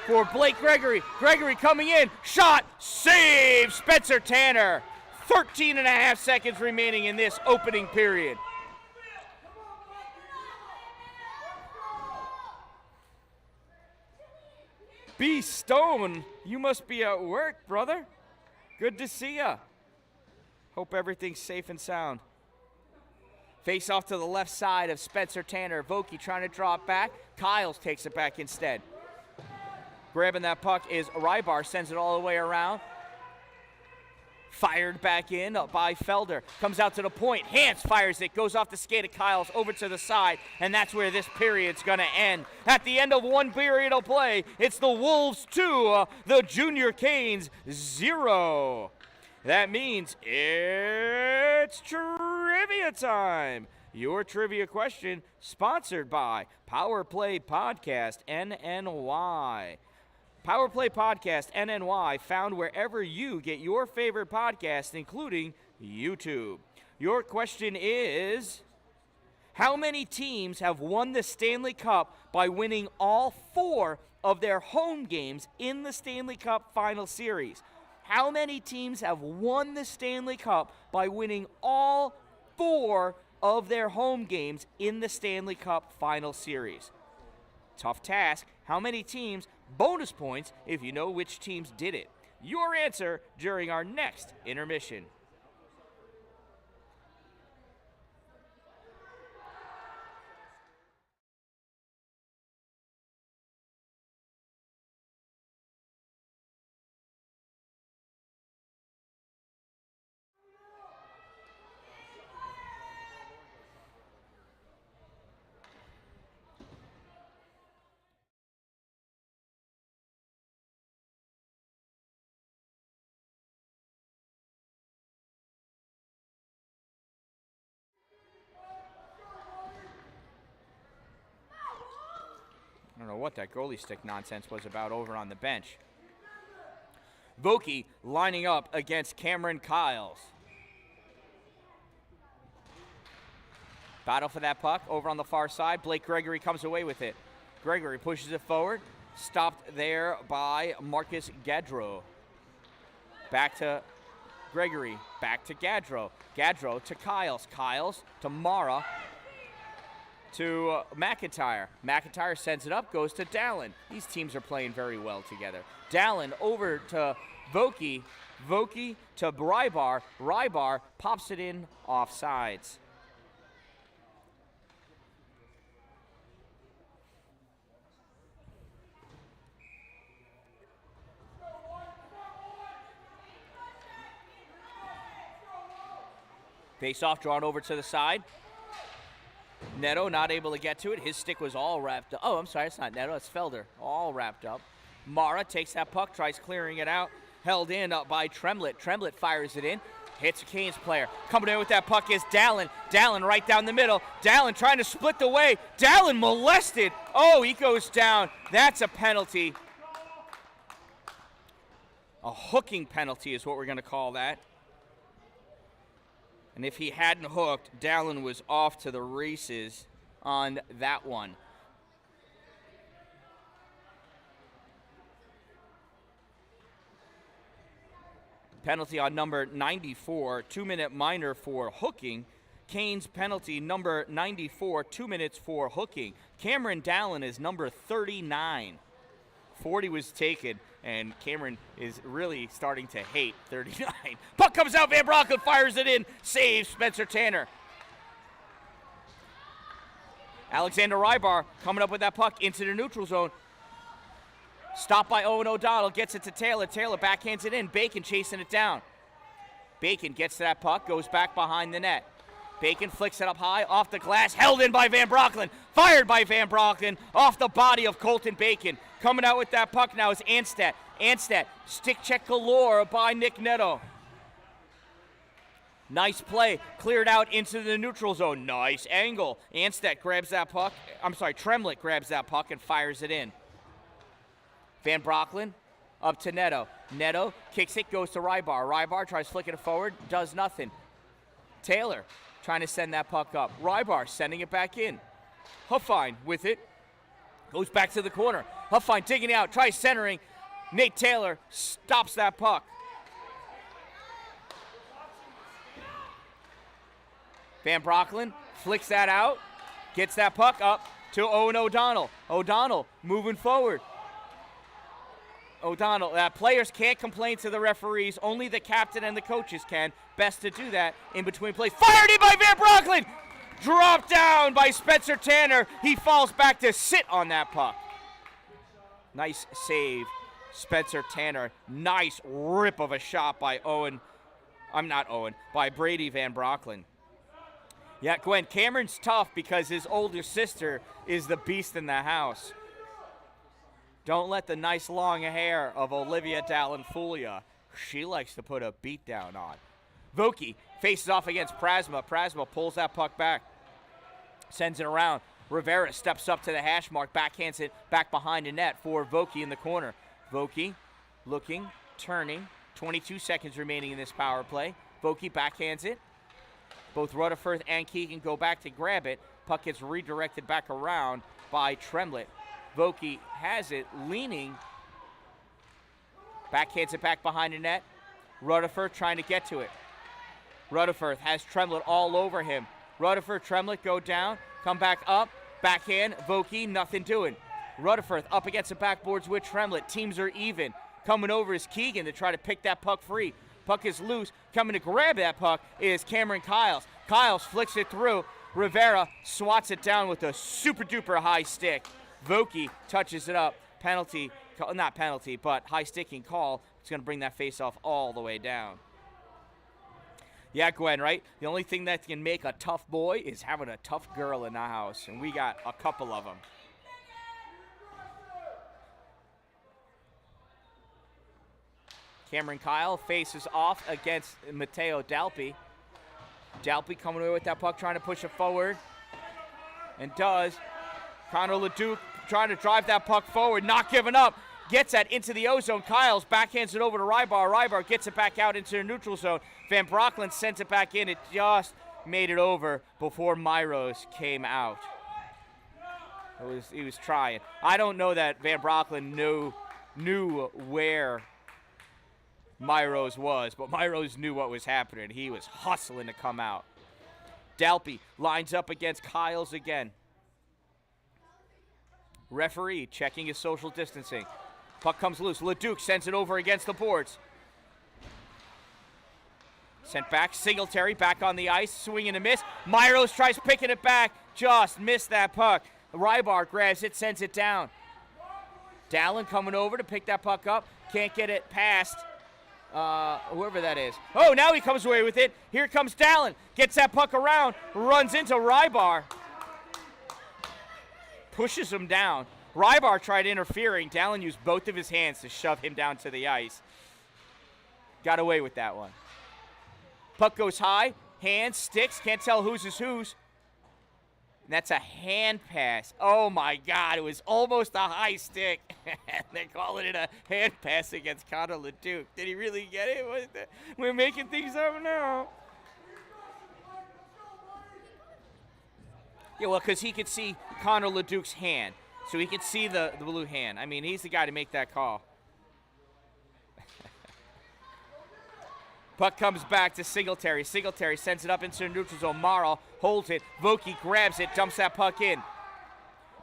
Speaker 1: for Blake Gregory. Gregory coming in. Shot. Save. Spencer Tanner. 13 and a half seconds remaining in this opening period. B. Stone, you must be at work, brother. Good to see ya. Hope everything's safe and sound. Face off to the left side of Spencer Tanner. Vokey trying to draw it back. Kyles takes it back instead. Grabbing that puck is Rybar. Sends it all the way around. Fired back in by Felder. Comes out to the point. Hans fires it. Goes off the skate of Kyles over to the side. And that's where this period's going to end. At the end of one period of play, it's the Wolves 2, the Junior Canes 0. That means it's trivia time. Your trivia question sponsored by Power Play Podcast NNY. Power Play Podcast NNY, found wherever you get your favorite podcast, including YouTube. Your question is, how many teams have won the Stanley Cup by winning all 4 of their home games in the Stanley Cup Final Series? How many teams have won the Stanley Cup by winning all 4 of their home games in the Stanley Cup Final Series? Tough task. How many teams? Bonus points if you know which teams did it. Your answer during our next intermission. I don't know what that goalie stick nonsense was about over on the bench. Vokey lining up against Cameron Kyles. Battle for that puck over on the far side. Blake Gregory comes away with it. Gregory pushes it forward. Stopped there by Marcus Gaudreau. Back to Gregory. Back to Gaudreau. Gaudreau to Kyles. Kyles to Mara. To McIntyre. McIntyre sends it up, goes to Dallin. These teams are playing very well together. Dallin over to Vokey. Vokey to Rybar. Rybar pops it in off sides. Face off drawn over to the side. Neto not able to get to it. His stick was all wrapped up. Oh, I'm sorry, it's not Neto, it's Felder. All wrapped up. Mara takes that puck, tries clearing it out. Held in by Tremlett. Tremlett fires it in. Hits a Canes player. Coming in with that puck is Dallin. Dallin right down the middle. Dallin trying to split the way. Dallin molested. Oh, he goes down. That's a penalty. A hooking penalty is what we're going to call that. And if he hadn't hooked, Dallin was off to the races on that one. Penalty on number 94, 2-minute minor for hooking. Canes penalty number 94, 2 minutes for hooking. Cameron Dallin is number 39. 40 was taken, and Cameron is really starting to hate 39. Puck comes out, Van Brocklin fires it in, saves Spencer Tanner. Alexander Rybar coming up with that puck into the neutral zone. Stopped by Owen O'Donnell, gets it to Taylor. Taylor backhands it in, Bacon chasing it down. Bacon gets to that puck, goes back behind the net. Bacon flicks it up high, off the glass, held in by Van Brocklin. Fired by Van Brocklin, off the body of Colton Bacon. Coming out with that puck now is Anstedt. Anstedt, stick check galore by Nick Netto. Nice play, cleared out into the neutral zone. Nice angle. Anstedt grabs that puck. Tremlett grabs that puck and fires it in. Van Brocklin up to Netto. Netto kicks it, goes to Rybar. Rybar tries flicking it forward, does nothing. Taylor trying to send that puck up. Rybar sending it back in. Huffine with it. Goes back to the corner. Huffine digging out, tries centering. Nate Taylor stops that puck. Van Brocklin flicks that out. Gets that puck up to Owen O'Donnell. O'Donnell moving forward. O'Donnell, players can't complain to the referees. Only the captain and the coaches can. Best to do that in between plays. Fired in by Van Brocklin! Dropped down by Spencer Tanner. He falls back to sit on that puck. Nice save, Spencer Tanner. Nice rip of a shot by by Brady Van Brocklin. Yeah, Gwen, Cameron's tough because his older sister is the beast in the house. Don't let the nice long hair of Olivia Dallin fool ya. She likes to put a beat down on. Vokey faces off against Prasma. Prasma pulls that puck back. Sends it around. Rivera steps up to the hash mark. Backhands it back behind the net for Vokey in the corner. Vokey looking, turning. 22 seconds remaining in this power play. Vokey backhands it. Both Rutherford and Keegan go back to grab it. Puck gets redirected back around by Tremlett. Vokey has it, leaning. Backhands it back behind the net. Rutherford trying to get to it. Rutherford has Tremlett all over him. Rutherford, Tremlett go down, come back up. Backhand, Vokey, nothing doing. Rutherford up against the backboards with Tremlett. Teams are even. Coming over is Keegan to try to pick that puck free. Puck is loose. Coming to grab that puck is Cameron Kiles. Kiles flicks it through. Rivera swats it down with a super duper high stick. Vokey touches it up. Penalty, not penalty, but high sticking call. It's going to bring that face-off all the way down. Yeah, Gwen, right? The only thing that can make a tough boy is having a tough girl in the house, and we got a couple of them. Cameron Kyle faces off against Matteo Dalpe. Dalpe coming away with that puck, trying to push it forward, and does. Connor Leduc trying to drive that puck forward, not giving up. Gets that into the O-zone. Kyles backhands it over to Rybar. Rybar gets it back out into the neutral zone. Van Brocklin sent it back in. It just made it over before Myros came out. He was trying. I don't know that Van Brocklin knew where Myros was, but Myros knew what was happening. He was hustling to come out. Dalpe lines up against Kyles again. Referee checking his social distancing. Puck comes loose. Leduc sends it over against the boards. Sent back. Singletary back on the ice. Swing and a miss. Myros tries picking it back. Just missed that puck. Rybar grabs it, sends it down. Dallin coming over to pick that puck up. Can't get it past whoever that is. Oh, now he comes away with it. Here comes Dallin. Gets that puck around. Runs into Rybar. Pushes him down. Rybar tried interfering. Dallin used both of his hands to shove him down to the ice. Got away with that one. Puck goes high. Hands, sticks. Can't tell whose is whose. And that's a hand pass. Oh, my God. It was almost a high stick. They're calling it a hand pass against Connor Leduc. Did he really get it? We're making things up now. Yeah, well, because he could see Connor Leduc's hand. So he could see the blue hand. I mean, he's the guy to make that call. Puck comes back to Singletary. Singletary sends it up into the neutral zone. Morrow holds it. Vokey grabs it, dumps that puck in.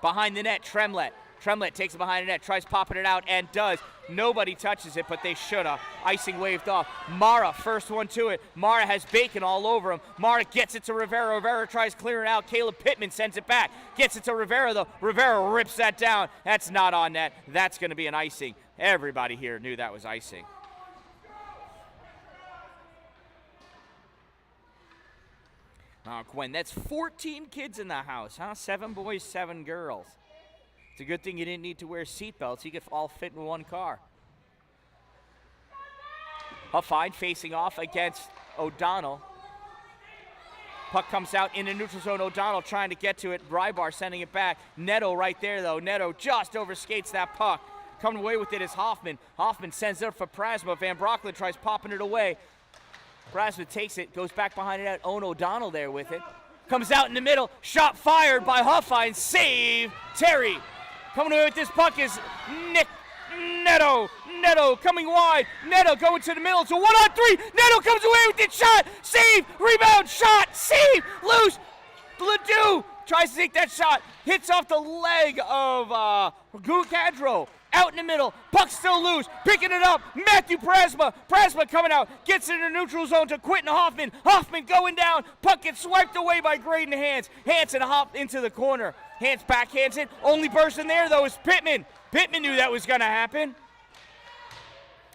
Speaker 1: Behind the net, Tremlett. Tremlett takes it behind the net, tries popping it out, and does. Nobody touches it, but they shoulda. Icing waved off. Mara, first one to it. Mara has bacon all over him. Mara gets it to Rivera. Rivera tries clearing out. Caleb Pittman sends it back. Gets it to Rivera, though. Rivera rips that down. That's not on net. That's going to be an icing. Everybody here knew that was icing. Oh, Gwen, that's 14 kids in the house, huh? 7 boys, 7 girls. It's a good thing you didn't need to wear seatbelts. You could all fit in one car. Huffine facing off against O'Donnell. Puck comes out in the neutral zone. O'Donnell trying to get to it. Rybar sending it back. Neto right there, though. Neto just overskates that puck. Coming away with it is Hoffman. Hoffman sends it up for Prasma. Van Brockland tries popping it away. Prasma takes it, goes back behind it. Owen O'Donnell there with it. Comes out in the middle. Shot fired by Huffine. Save Terry. Coming away with this puck is Nick Neto. Neto coming wide. Neto going to the middle. It's a 1-on-3. Neto comes away with it. Shot. Save. Rebound. Shot. Save. Loose. Ledoux tries to take that shot. Hits off the leg of Cadro. Out in the middle. Puck still loose. Picking it up. Matthew Prasma. Prasma coming out. Gets in the neutral zone to Quentin Hoffman. Hoffman going down. Puck gets swiped away by Graydon Hans. Hansen hop into the corner. Hans backhands it. Only person there, though, is Pittman. Pittman knew that was going to happen.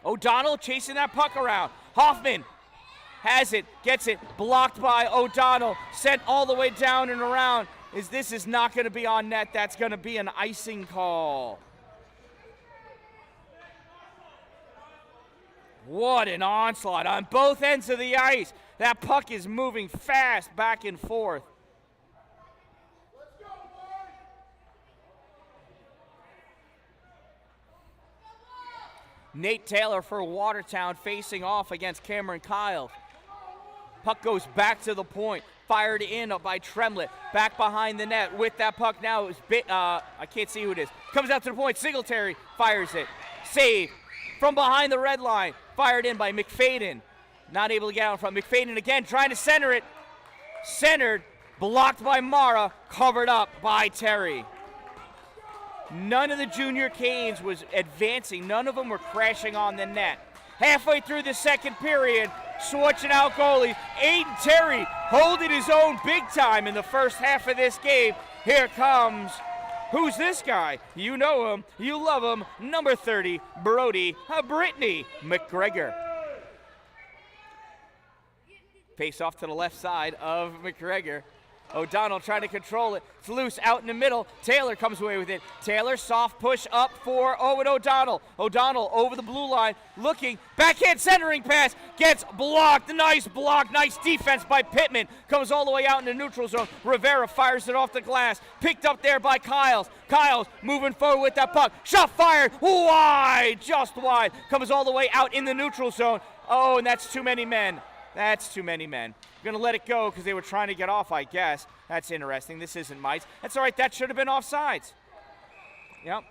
Speaker 1: O'Donnell chasing that puck around. Hoffman has it. Gets it. Blocked by O'Donnell. Sent all the way down and around. This is not going to be on net. That's going to be an icing call. What an onslaught on both ends of the ice. That puck is moving fast back and forth. Nate Taylor for Watertown facing off against Cameron Kyle. Puck goes back to the point. Fired in by Tremlett. Back behind the net with that puck now. I can't see who it is. Comes out to the point. Singletary fires it. Save from behind the red line. Fired in by McFadden. Not able to get out in front. McFadden again trying to center it. Centered. Blocked by Mara. Covered up by Terry. None of the junior Canes was advancing. None of them were crashing on the net. Halfway through the second period, switching out goalies. Aiden Terry holding his own big time in the first half of this game. Here comes, who's this guy? You know him, you love him, number 30, Brody Brittany McGregor. Face off to the left side of McGregor. O'Donnell trying to control it. It's loose out in the middle. Taylor comes away with it. Taylor soft push up for Owen O'Donnell. O'Donnell over the blue line looking. Backhand centering pass. Gets blocked. Nice block. Nice defense by Pittman. Comes all the way out in the neutral zone. Rivera fires it off the glass. Picked up there by Kyles. Kyles moving forward with that puck. Shot fired. Wide. Just wide. Comes all the way out in the neutral zone. Oh, and that's too many men. That's too many men. Going to let it go because they were trying to get off, I guess. That's interesting. This isn't mice. That's all right. That should have been offsides. Yep.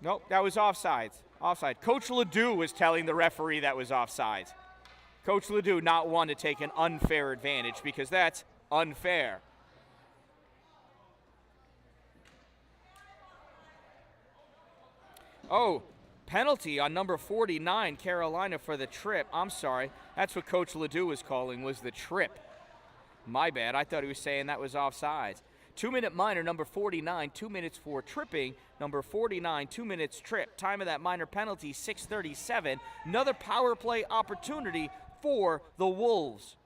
Speaker 1: Nope, that was offsides. Offside. Coach Ledoux was telling the referee that was offsides. Coach Ledoux not one to take an unfair advantage because that's unfair. Oh. Penalty on number 49, Carolina, for the trip. I'm sorry. That's what Coach Ledoux was calling, was the trip. My bad. I thought he was saying that was offsides. 2-minute minor, number 49, 2 minutes for tripping. Number 49, 2 minutes trip. Time of that minor penalty, 6:37. Another power play opportunity for the Wolves.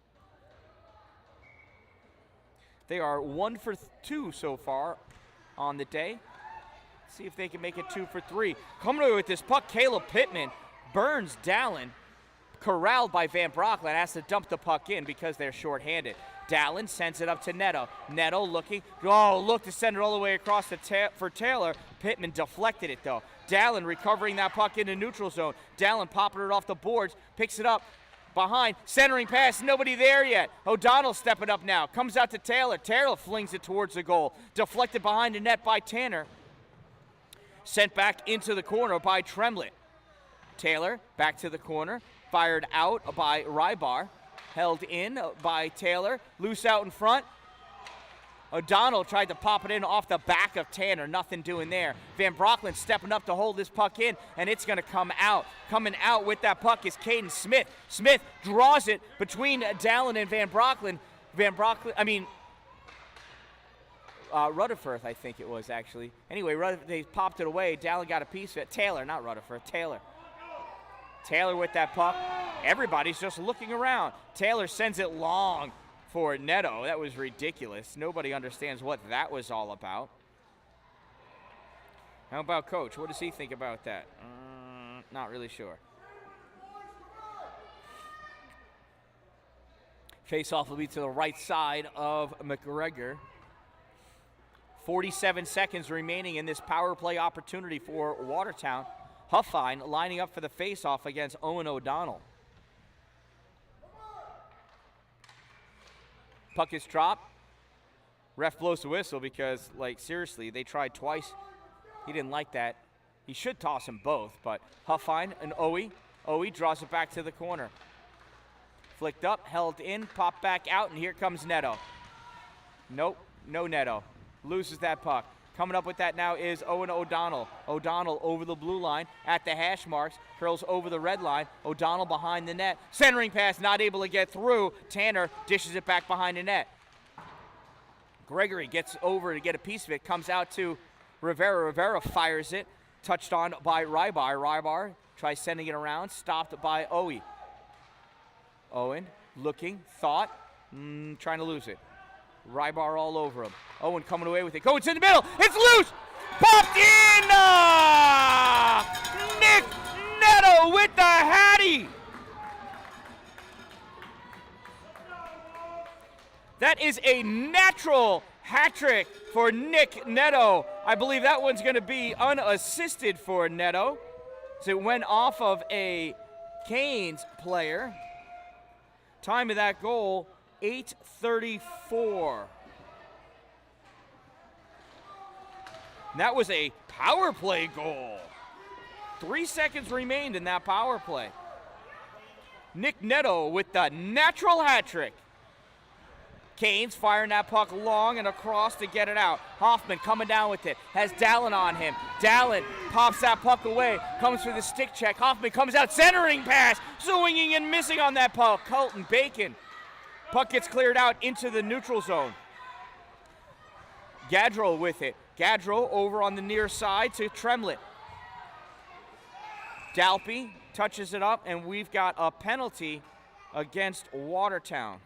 Speaker 1: They are 1 for 2 so far on the day. See if they can make it 2 for 3. Coming away with this puck, Caleb Pittman burns Dallin. Corralled by Van Brockland, has to dump the puck in because they're shorthanded. Dallin sends it up to Neto. Neto looking. Oh, look to send it all the way across for Taylor. Pittman deflected it, though. Dallin recovering that puck in the neutral zone. Dallin popping it off the boards. Picks it up behind. Centering pass. Nobody there yet. O'Donnell stepping up now. Comes out to Taylor. Taylor flings it towards the goal. Deflected behind the net by Tanner. Sent back into the corner by Tremlett. Taylor back to the corner. Fired out by Rybar. Held in by Taylor. Loose out in front. O'Donnell tried to pop it in off the back of Tanner. Nothing doing there. Van Brocklen stepping up to hold this puck in, and it's going to come out. Coming out with that puck is Caden Smith. Smith draws it between Dallin and Van Brocklen. Rutherford, I think it was, actually. Anyway, they popped it away. Dallin got a piece of it. Taylor, not Rutherford, Taylor. Taylor with that puck. Everybody's just looking around. Taylor sends it long for Neto. That was ridiculous. Nobody understands what that was all about. How about Coach? What does he think about that? Not really sure. Face-off will be to the right side of McGregor. 47 seconds remaining in this power play opportunity for Watertown. Huffine lining up for the face-off against Owen O'Donnell. Puck is dropped. Ref blows the whistle because, like, seriously, they tried twice. He didn't like that. He should toss them both, but Huffine and Owie. Owie draws it back to the corner. Flicked up, held in, popped back out, and here comes Neto. Nope, no Neto. Loses that puck. Coming up with that now is Owen O'Donnell. O'Donnell over the blue line at the hash marks. Curls over the red line. O'Donnell behind the net. Centering pass not able to get through. Tanner dishes it back behind the net. Gregory gets over to get a piece of it. Comes out to Rivera. Rivera fires it. Touched on by Rybar. Rybar tries sending it around. Stopped by Owie. Owen looking. Thought. Trying to lose it. Rybar all over him. Owen coming away with it. Goes in the middle. It's loose. Popped in. Nick Neto with the hattie. That is a natural hat trick for Nick Neto. I believe that one's going to be unassisted for Neto. So it went off of a Canes player. Time of that goal, 8:34. That was a power play goal. 3 seconds remained in that power play. Nick Neto with the natural hat trick. Canes firing that puck long and across to get it out. Hoffman coming down with it. Has Dallin on him. Dallin pops that puck away. Comes for the stick check. Hoffman comes out. Centering pass. Swinging and missing on that puck. Colton Bacon. Puck gets cleared out into the neutral zone. Gaudreau with it. Gaudreau over on the near side to Tremlett. Dalpy touches it up, and we've got a penalty against Watertown.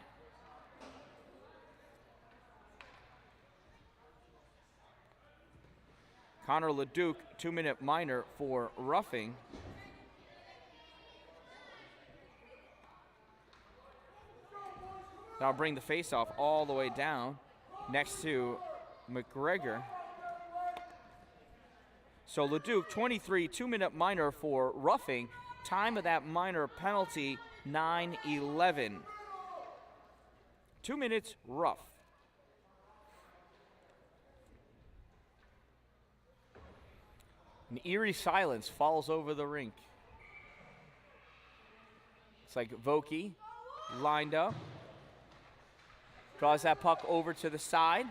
Speaker 1: Connor Leduc, 2-minute minor for roughing. That'll bring the faceoff all the way down next to McGregor. So Leduc, 23, 2-minute minor for roughing. Time of that minor penalty, 9:11. 2 minutes rough. An eerie silence falls over the rink. It's like Vokey lined up. Draws that puck over to the side.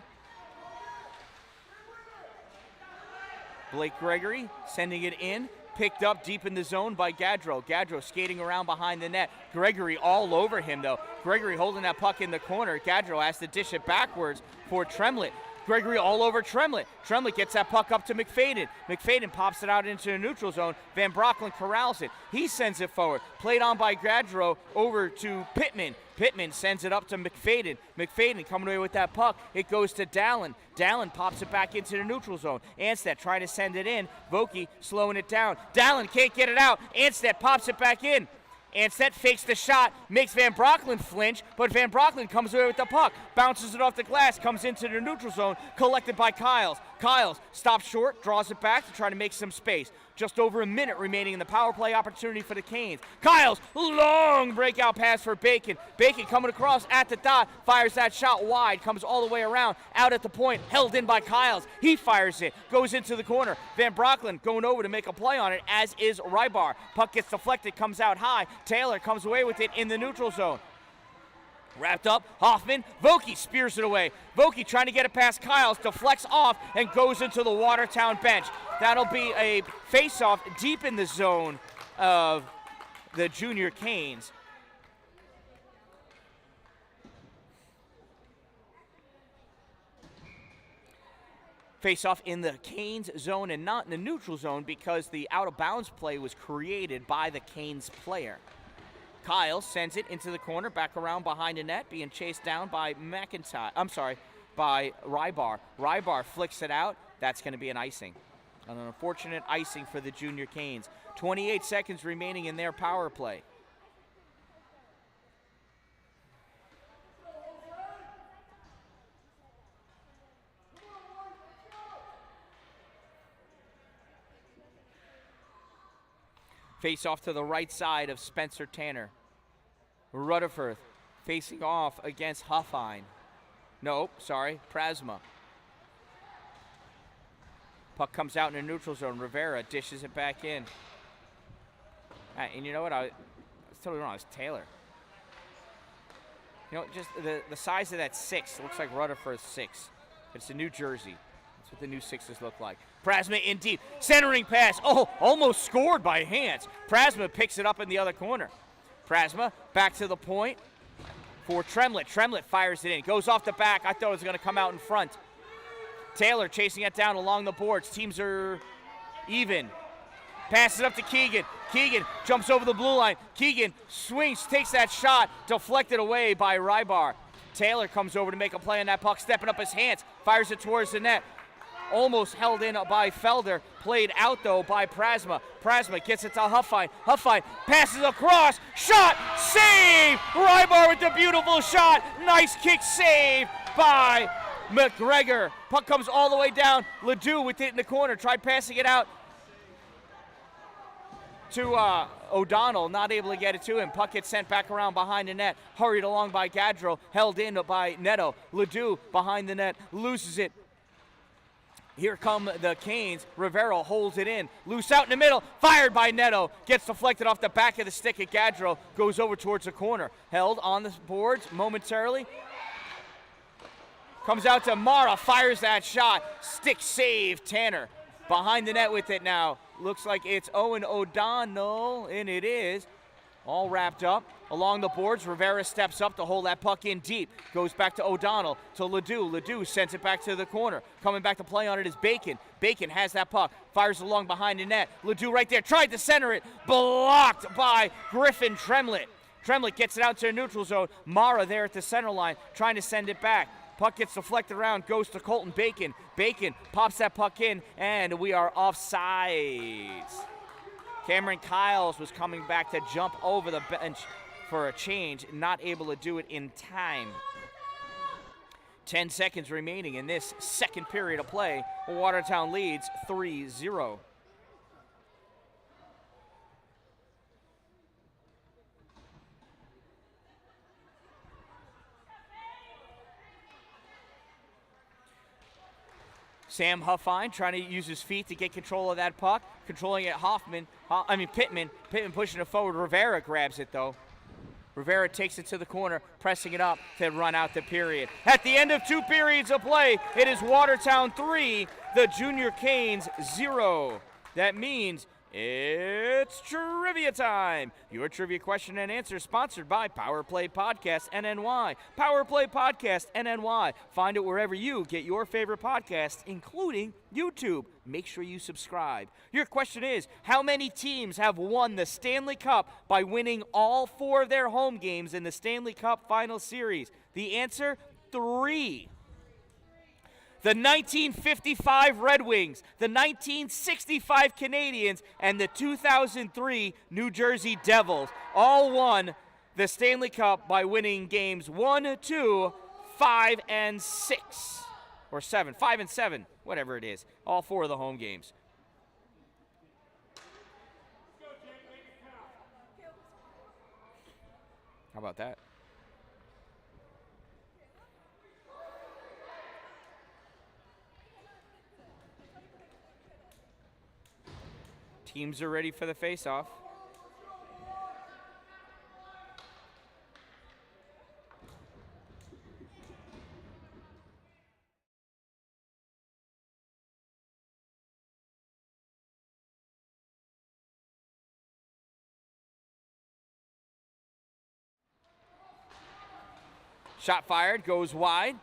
Speaker 1: Blake Gregory sending it in. Picked up deep in the zone by Gaudreau. Gaudreau skating around behind the net. Gregory all over him, though. Gregory holding that puck in the corner. Gaudreau has to dish it backwards for Tremlett. Gregory all over Tremlett. Tremlett gets that puck up to McFadden. McFadden pops it out into the neutral zone. Van Brocklen corrals it. He sends it forward. Played on by Gaudreau over to Pittman. Pittman sends it up to McFadden. McFadden coming away with that puck. It goes to Dallin. Dallin pops it back into the neutral zone. Anstead trying to send it in. Vokey slowing it down. Dallin can't get it out. Anstead pops it back in. Anstead fakes the shot, makes Van Brocklen flinch, but Van Brocklen comes away with the puck, bounces it off the glass, comes into the neutral zone, collected by Kyles. Kyles stops short, draws it back to try to make some space. Just over a minute remaining in the power play opportunity for the Canes. Kyles, long breakout pass for Bacon. Bacon coming across at the dot, fires that shot wide, comes all the way around, out at the point, held in by Kyles. He fires it, goes into the corner. Van Brocklen going over to make a play on it, as is Rybar. Puck gets deflected, comes out high. Taylor comes away with it in the neutral zone. Wrapped up, Hoffman, Vokey spears it away. Vokey trying to get it past Kyles, deflects off and goes into the Watertown bench. That'll be a face-off deep in the zone of the Junior Canes. Face-off in the Canes zone and not in the neutral zone because the out-of-bounds play was created by the Canes player. Kyle sends it into the corner, back around behind the net, being chased down by by Rybar. Rybar flicks it out. That's going to be an icing. An unfortunate icing for the Junior Canes. 28 seconds remaining in their power play. Face off to the right side of Spencer Tanner. Rutherford facing off against Huffine. Nope, sorry, Prasma. Puck comes out in the neutral zone. Rivera dishes it back in. And you know what? I was totally wrong. It's Taylor. You know, just the size of that 6 looks like Rutherford's 6. It's a New Jersey. That's what the new 6s look like. Prasma in deep. Centering pass. Oh, almost scored by hands. Prasma picks it up in the other corner. Prasma back to the point for Tremlett. Tremlett fires it in. Goes off the back. I thought it was going to come out in front. Taylor chasing it down along the boards. Teams are even. Passes it up to Keegan. Keegan jumps over the blue line. Keegan swings, takes that shot, deflected away by Rybar. Taylor comes over to make a play on that puck, stepping up his hands, fires it towards the net. Almost held in by Felder. Played out, though, by Prasma. Prasma gets it to Huffine. Huffine passes across. Shot! Save! Rybar with the beautiful shot. Nice kick save by McGregor. Puck comes all the way down. Ledoux with it in the corner. Tried passing it out to O'Donnell. Not able to get it to him. Puck gets sent back around behind the net. Hurried along by Gaudreau. Held in by Neto. Ledoux behind the net. Loses it. Here come the Canes. Rivera holds it in. Loose out in the middle. Fired by Neto. Gets deflected off the back of the stick at Gaudreau. Goes over towards the corner. Held on the boards momentarily. Comes out to Mara. Fires that shot. Stick save. Tanner behind the net with it now. Looks like it's Owen O'Donnell, and it is. All wrapped up. Along the boards, Rivera steps up to hold that puck in deep. Goes back to O'Donnell, to Ledoux. Ledoux sends it back to the corner. Coming back to play on it is Bacon. Bacon has that puck. Fires along behind the net. Ledoux right there. Tried to center it. Blocked by Griffin Tremlett. Tremlett gets it out to the neutral zone. Mara there at the center line, trying to send it back. Puck gets deflected around, goes to Colton Bacon. Bacon pops that puck in, and we are offsides. Cameron Kyles was coming back to jump over the bench for a change, not able to do it in time. 10 seconds remaining in this second period of play. Watertown leads 3-0. Sam Huffine trying to use his feet to get control of that puck. Controlling it, Pittman. Pittman pushing it forward. Rivera grabs it, though. Rivera takes it to the corner, pressing it up to run out the period. At the end of 2 periods of play, it is Watertown 3, the Junior Canes 0. That means it's trivia time. Your trivia question and answer sponsored by Power Play Podcast NNY. Power Play Podcast NNY. Find it wherever you get your favorite podcasts, including YouTube. Make sure you subscribe. Your question is, how many teams have won the Stanley Cup by winning all 4 of their home games in the Stanley Cup Final Series? The answer, 3. The 1955 Red Wings, the 1965 Canadiens, and the 2003 New Jersey Devils all won the Stanley Cup by winning games 1, 2, 5, and 6. Or 7, 5 and 7, whatever it is. All 4 of the home games. How about that? Teams are ready for the face-off. Shot fired, goes wide.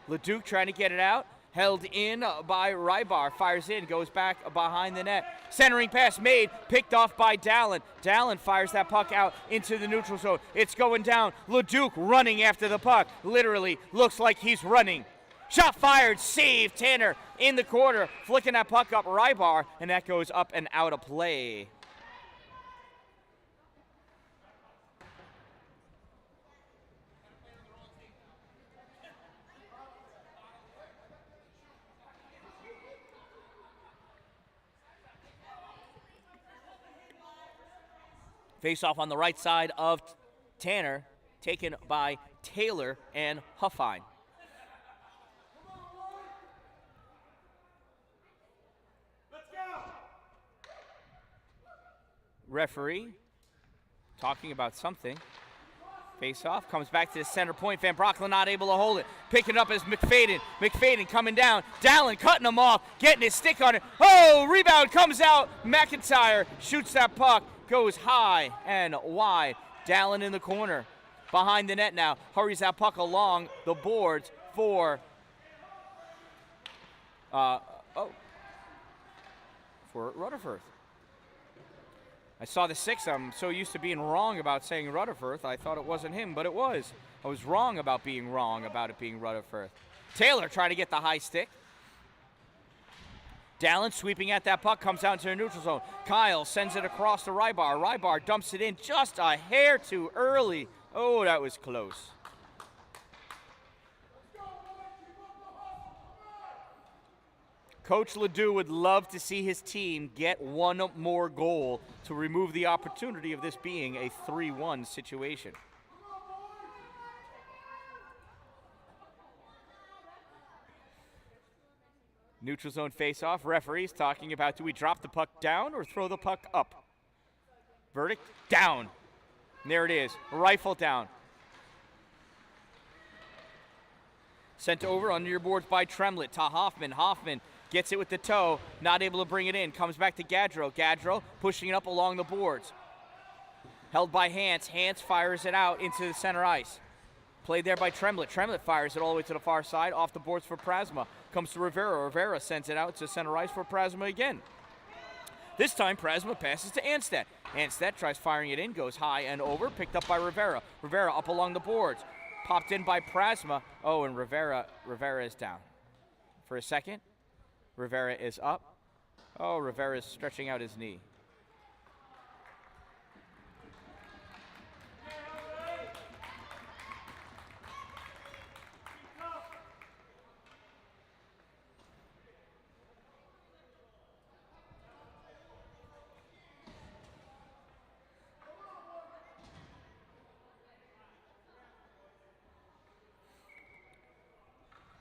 Speaker 1: LeDuc trying to get it out. Held in by Rybar. Fires in, goes back behind the net. Centering pass made, picked off by Dallin. Dallin fires that puck out into the neutral zone. It's going down. LeDuc running after the puck. Literally looks like he's running. Shot fired, save. Tanner in the corner, flicking that puck up Rybar, and that goes up and out of play. Face-off on the right side of Tanner, taken by Taylor and Huffine. Referee talking about something. Face-off, comes back to the center point. Van Brocklen not able to hold it. Picking it up as McFadden. McFadden coming down. Dallin cutting him off, getting his stick on it. Oh, rebound comes out. McIntyre shoots that puck. Goes high and wide. Dallin in the corner. Behind the net now. Hurries that puck along the boards for Rutherford. I saw the 6. I'm so used to being wrong about saying Rutherford. I thought it wasn't him, but it was. I was wrong about being wrong about it being Rutherford. Taylor trying to get the high stick. Dallin sweeping at that puck, comes out into the neutral zone. Kyle sends it across to Rybar. Rybar dumps it in just a hair too early. Oh, that was close. Coach Ledoux would love to see his team get one more goal to remove the opportunity of this being a 3-1 situation. Neutral zone face-off. Referees talking about, do we drop the puck down or throw the puck up? Verdict, down. And there it is, rifle down. Sent over under your boards by Tremlett to Hoffman. Hoffman gets it with the toe, not able to bring it in. Comes back to Gaudreau. Gaudreau pushing it up along the boards. Held by Hance. Hance fires it out into the center ice. Played there by Tremlett. Tremlett fires it all the way to the far side, off the boards for Prasma. Comes to Rivera. Rivera sends it out to center ice for Prasma again. This time, Prasma passes to Anstead. Anstead tries firing it in, goes high and over, picked up by Rivera. Rivera up along the boards. Popped in by Prasma. Oh, and Rivera is down. For a second, Rivera is up. Oh, Rivera is stretching out his knee.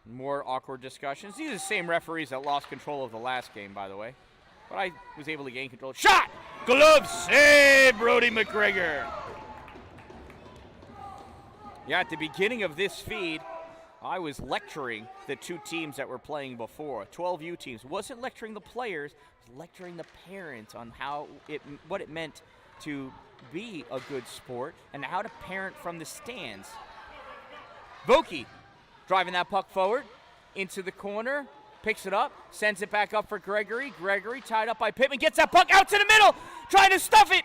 Speaker 1: More awkward discussions. These are the same referees that lost control of the last game, by the way. But I was able to gain control. Shot! Glove save, Brody McGregor. Yeah, at the beginning of this feed, I was lecturing the two teams that were playing before, 12U teams. Wasn't lecturing the players, was lecturing the parents on what it meant to be a good sport and how to parent from the stands. Vokey driving that puck forward into the corner, picks it up, sends it back up for Gregory. Gregory tied up by Pittman, gets that puck out to the middle, trying to stuff it.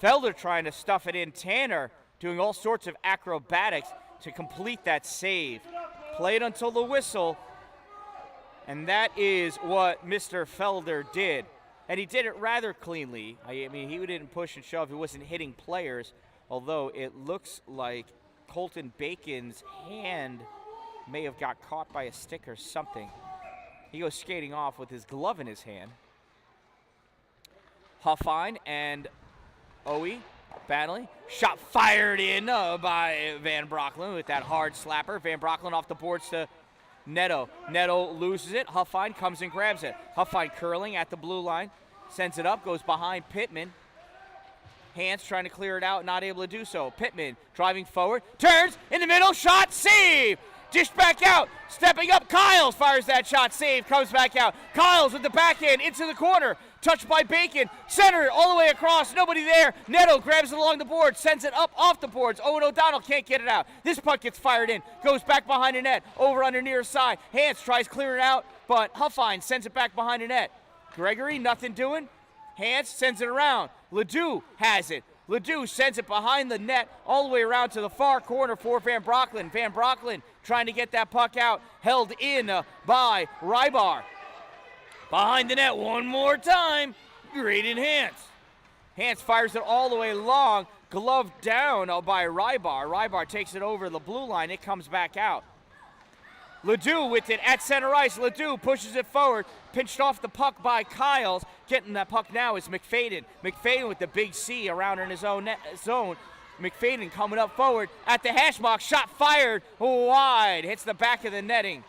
Speaker 1: Felder trying to stuff it in. Tanner doing all sorts of acrobatics to complete that save. Played until the whistle, and that is what Mr. Felder did. And he did it rather cleanly. I mean, he didn't push and shove. He wasn't hitting players, although it looks like Colton Bacon's hand may have got caught by a stick or something. He goes skating off with his glove in his hand. Huffine and Owie battling. Shot fired in by Van Brocklen with that hard slapper. Van Brocklen off the boards to Neto. Neto loses it. Huffine comes and grabs it. Huffine curling at the blue line. Sends it up, goes behind Pittman. Hance trying to clear it out, not able to do so. Pittman driving forward, turns in the middle, shot, save! Dish back out. Stepping up, Kyles fires that shot. Save, comes back out. Kyles with the backhand into the corner. Touched by Bacon. Center all the way across. Nobody there. Neto grabs it along the board. Sends it up off the boards. Owen O'Donnell can't get it out. This puck gets fired in. Goes back behind the net. Over on the near side. Hans tries clearing it out, but Huffine sends it back behind the net. Gregory, nothing doing. Hans sends it around. Ledoux has it. Ledoux sends it behind the net all the way around to the far corner for Van Brocklen. Van Brocklen trying to get that puck out. Held in by Rybar. Behind the net one more time. Graydon Hans. Hans fires it all the way long. Gloved down by Rybar. Rybar takes it over the blue line. It comes back out. Ledoux with it at center ice. Ledoux pushes it forward. Pinched off the puck by Kyles. Getting that puck now is McFadden. McFadden with the big C around in his own zone. McFadden coming up forward at the hash mark. Shot fired wide. Hits the back of the netting.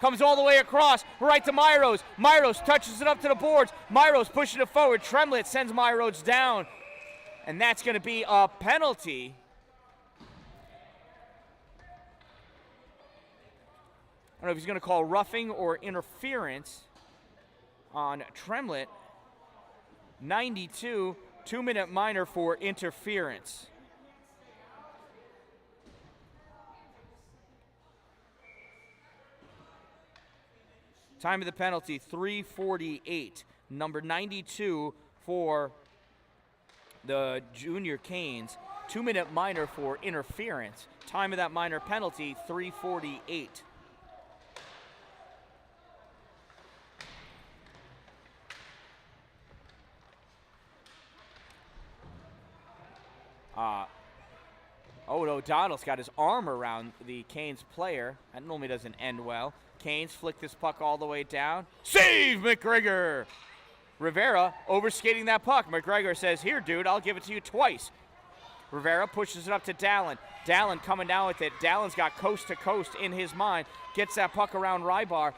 Speaker 1: Comes all the way across, right to Myros. Myros touches it up to the boards. Myros pushing it forward. Tremlett sends Myros down. And that's going to be a penalty. I don't know if he's going to call roughing or interference on Tremlett. 92, 2-minute minor for interference. Time of the penalty, 3:48. Number 92 for the Junior Canes. 2-minute minor for interference. Time of that minor penalty, 3:48. Owen O'Donnell's got his arm around the Canes player. That normally doesn't end well. Canes flick this puck all the way down. Save, McGregor! Rivera overskating that puck. McGregor says, here, dude, I'll give it to you twice. Rivera pushes it up to Dallin. Dallin coming down with it. Dallin's got coast to coast in his mind. Gets that puck around Rybar.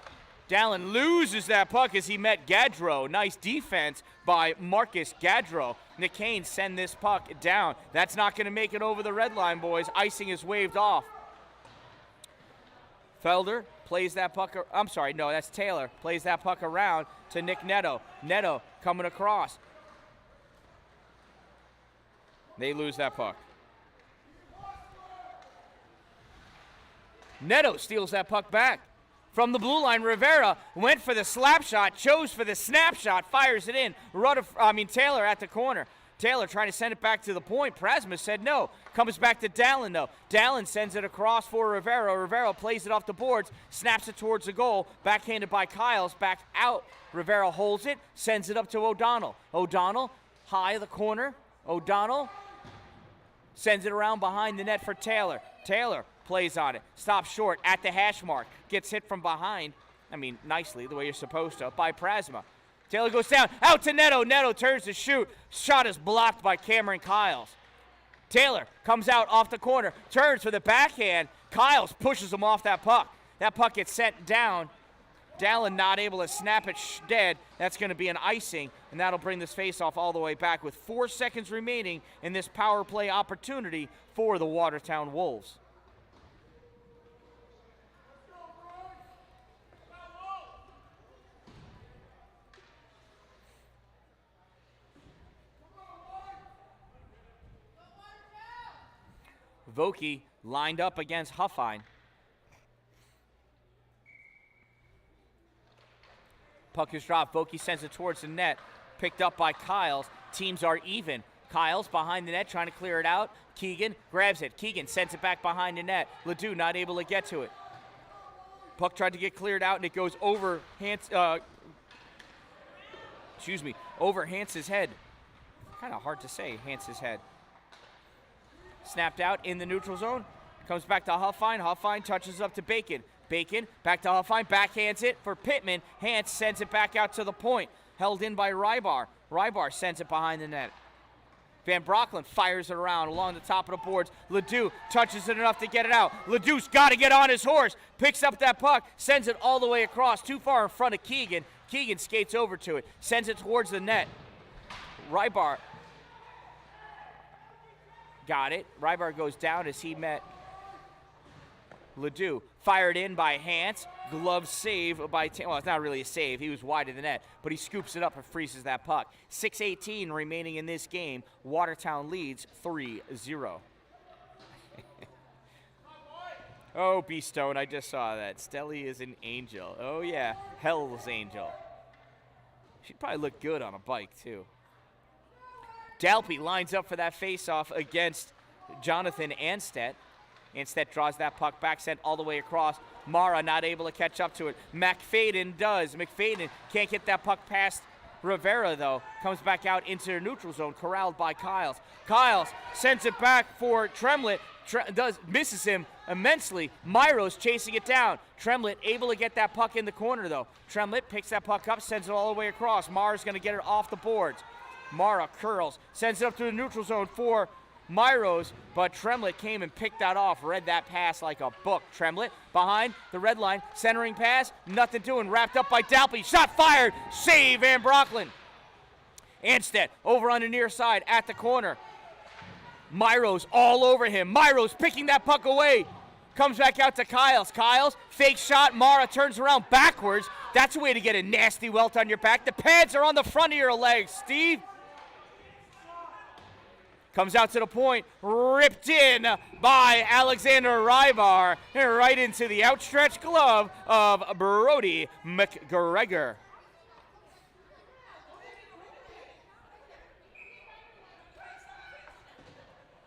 Speaker 1: Dallin loses that puck as he met Gaudreau. Nice defense by Marcus Gaudreau. The Canes send this puck down. That's not going to make it over the red line, boys. Icing is waved off. Felder plays that puck. I'm sorry, no, that's Taylor. Plays that puck around to Nick Neto. Neto coming across. They lose that puck. Neto steals that puck back. From the blue line, Rivera went for the slap shot, chose for the snapshot, fires it in. Taylor at the corner. Taylor trying to send it back to the point. Prasma said no. Comes back to Dallin, though. Dallin sends it across for Rivera. Rivera plays it off the boards, snaps it towards the goal. Backhanded by Kyles, back out. Rivera holds it, sends it up to O'Donnell. O'Donnell, high of the corner. O'Donnell sends it around behind the net for Taylor. Taylor plays on it, stops short at the hash mark, gets hit from behind, nicely, the way you're supposed to, by Prasma. Taylor goes down, out to Neto. Neto turns to shoot. Shot is blocked by Cameron Kyles. Taylor comes out off the corner, turns for the backhand. Kyles pushes him off that puck. That puck gets sent down. Dallin not able to snap it dead. That's going to be an icing, and that'll bring this faceoff all the way back with 4 seconds remaining in this power play opportunity for the Watertown Wolves. Vokey lined up against Huffine. Puck is dropped. Vokey sends it towards the net. Picked up by Kyles. Teams are even. Kyles behind the net trying to clear it out. Keegan grabs it. Keegan sends it back behind the net. Ledoux not able to get to it. Puck tried to get cleared out, and it goes over over Hance's head. Kind of hard to say, Hance's head. Snapped out in the neutral zone. Comes back to Huffine. Huffine touches up to Bacon. Bacon back to Huffine. Backhands it for Pittman. Hance sends it back out to the point. Held in by Rybar. Rybar sends it behind the net. Van Brocklen fires it around along the top of the boards. Ledoux touches it enough to get it out. Ledoux's got to get on his horse. Picks up that puck. Sends it all the way across. Too far in front of Keegan. Keegan skates over to it. Sends it towards the net. Rybar got it. Rybar goes down as he met Ledoux. Fired in by Hans. Glove save by well, it's not really a save. He was wide of the net, but he scoops it up and freezes that puck. 6:18 remaining in this game. Watertown leads 3-0. Oh, B-Stone, I just saw that. Stelly is an angel. Oh, yeah, Hell's Angel. She'd probably look good on a bike, too. Dalpy lines up for that face-off against Jonathan Anstedt. Anstedt draws that puck back, sent all the way across. Mara not able to catch up to it. McFadden does. McFadden can't get that puck past Rivera, though. Comes back out into the neutral zone, corralled by Kyles. Kyles sends it back for Tremlett. Misses him immensely. Myros chasing it down. Tremlett able to get that puck in the corner, though. Tremlett picks that puck up, sends it all the way across. Mara's going to get it off the boards. Mara curls, sends it up to the neutral zone for Myros, but Tremlett came and picked that off, read that pass like a book. Tremlett behind the red line, centering pass, nothing doing, wrapped up by Dalpy. Shot fired, save Van Brocklin. Anstedt over on the near side at the corner. Myros all over him. Myros picking that puck away. Comes back out to Kyles. Kyles, fake shot. Mara turns around backwards. That's a way to get a nasty welt on your back. The pads are on the front of your legs, Steve. Comes out to the point. Ripped in by Alexander Rybar. And right into the outstretched glove of Brody McGregor.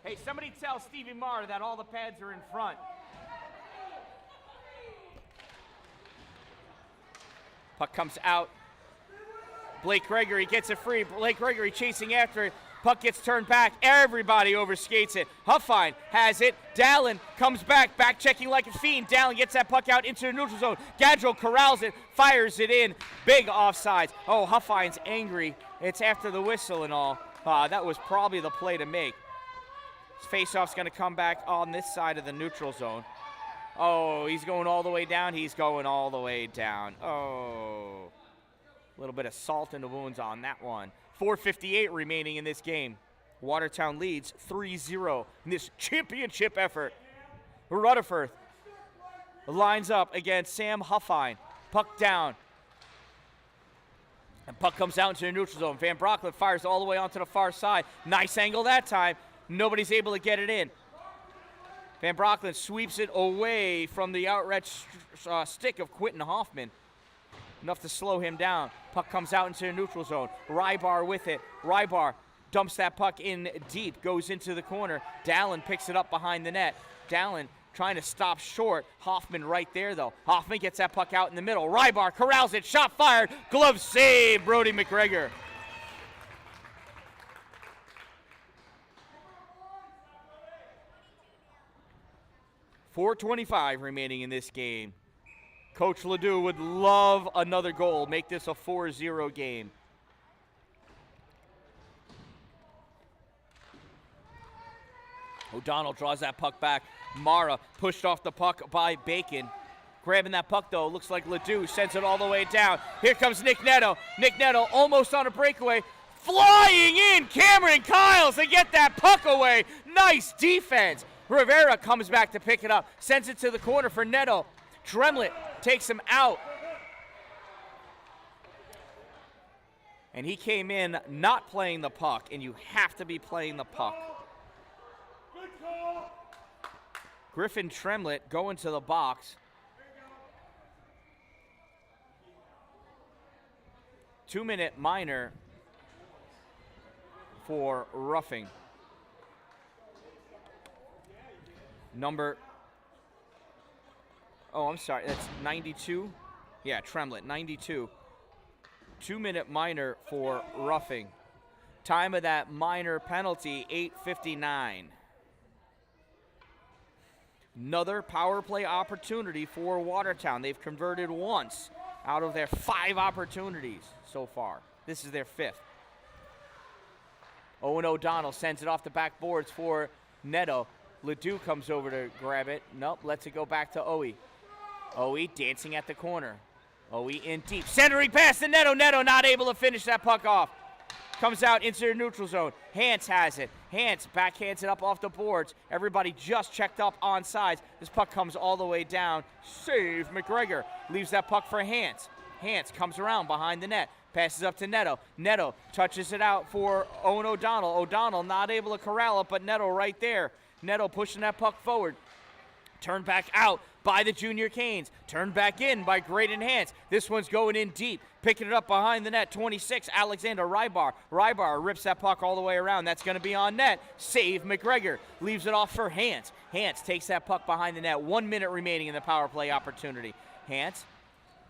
Speaker 1: Hey, somebody tell Stevie Marr that all the pads are in front. Puck comes out. Blake Gregory gets it free. Blake Gregory chasing after it. Puck gets turned back. Everybody overskates it. Huffine has it. Dallin comes back checking like a fiend. Dallin gets that puck out into the neutral zone. Gaudreau corrals it, fires it in. Big offsides. Oh, Huffine's angry. It's after the whistle and all. That was probably the play to make. Faceoff's going to come back on this side of the neutral zone. Oh, he's going all the way down. He's going all the way down. Oh, a little bit of salt in the wounds on that one. 4:58 remaining in this game. Watertown leads 3-0 in this championship effort. Rutherford lines up against Sam Huffine. Puck down. And puck comes out into the neutral zone. Van Brocklin fires all the way onto the far side. Nice angle that time. Nobody's able to get it in. Van Brocklin sweeps it away from the outstretched stick of Quentin Hoffman. Enough to slow him down. Puck comes out into the neutral zone. Rybar with it. Rybar dumps that puck in deep, goes into the corner. Dallin picks it up behind the net. Dallin trying to stop short. Hoffman right there, though. Hoffman gets that puck out in the middle. Rybar corrals it. Shot fired. Glove save, Brody McGregor. .425 remaining in this game. Coach Ledoux would love another goal. Make this a 4-0 game. O'Donnell draws that puck back. Mara pushed off the puck by Bacon. Grabbing that puck, though, looks like Ledoux sends it all the way down. Here comes Nick Netto. Nick Netto almost on a breakaway. Flying in, Cameron Kyles to get that puck away. Nice defense. Rivera comes back to pick it up. Sends it to the corner for Netto. Tremlett takes him out. And he came in not playing the puck, and you have to be playing the puck. Griffin Tremlett going to the box. 2-minute minor for roughing. I'm sorry, that's 92. Yeah, Tremlett, 92. 2-minute minor for roughing. Time of that minor penalty, 8:59. Another power play opportunity for Watertown. They've converted once out of their 5 opportunities so far. This is their 5th. Owen O'Donnell sends it off the backboards for Netto. Ledoux comes over to grab it. Nope, lets it go back to Owe. Owe dancing at the corner. Owe in deep. Centering pass to Netto. Netto not able to finish that puck off. comes out into the neutral zone. Hans has it. Hans backhands it up off the boards. Everybody just checked up on sides. This puck comes all the way down. Save McGregor. Leaves that puck for Hans. Hans comes around behind the net. Passes up to Neto. Neto touches it out for Owen O'Donnell. O'Donnell not able to corral it, but Neto right there. Neto pushing that puck forward. Turned back out by the Junior Canes. Turned back in by Graydon Hans. This one's going in deep. Picking it up behind the net. 26, Alexander Rybar. Rybar rips that puck all the way around. That's going to be on net. Save McGregor. Leaves it off for Hans. Hans takes that puck behind the net. 1 minute remaining in the power play opportunity. Hans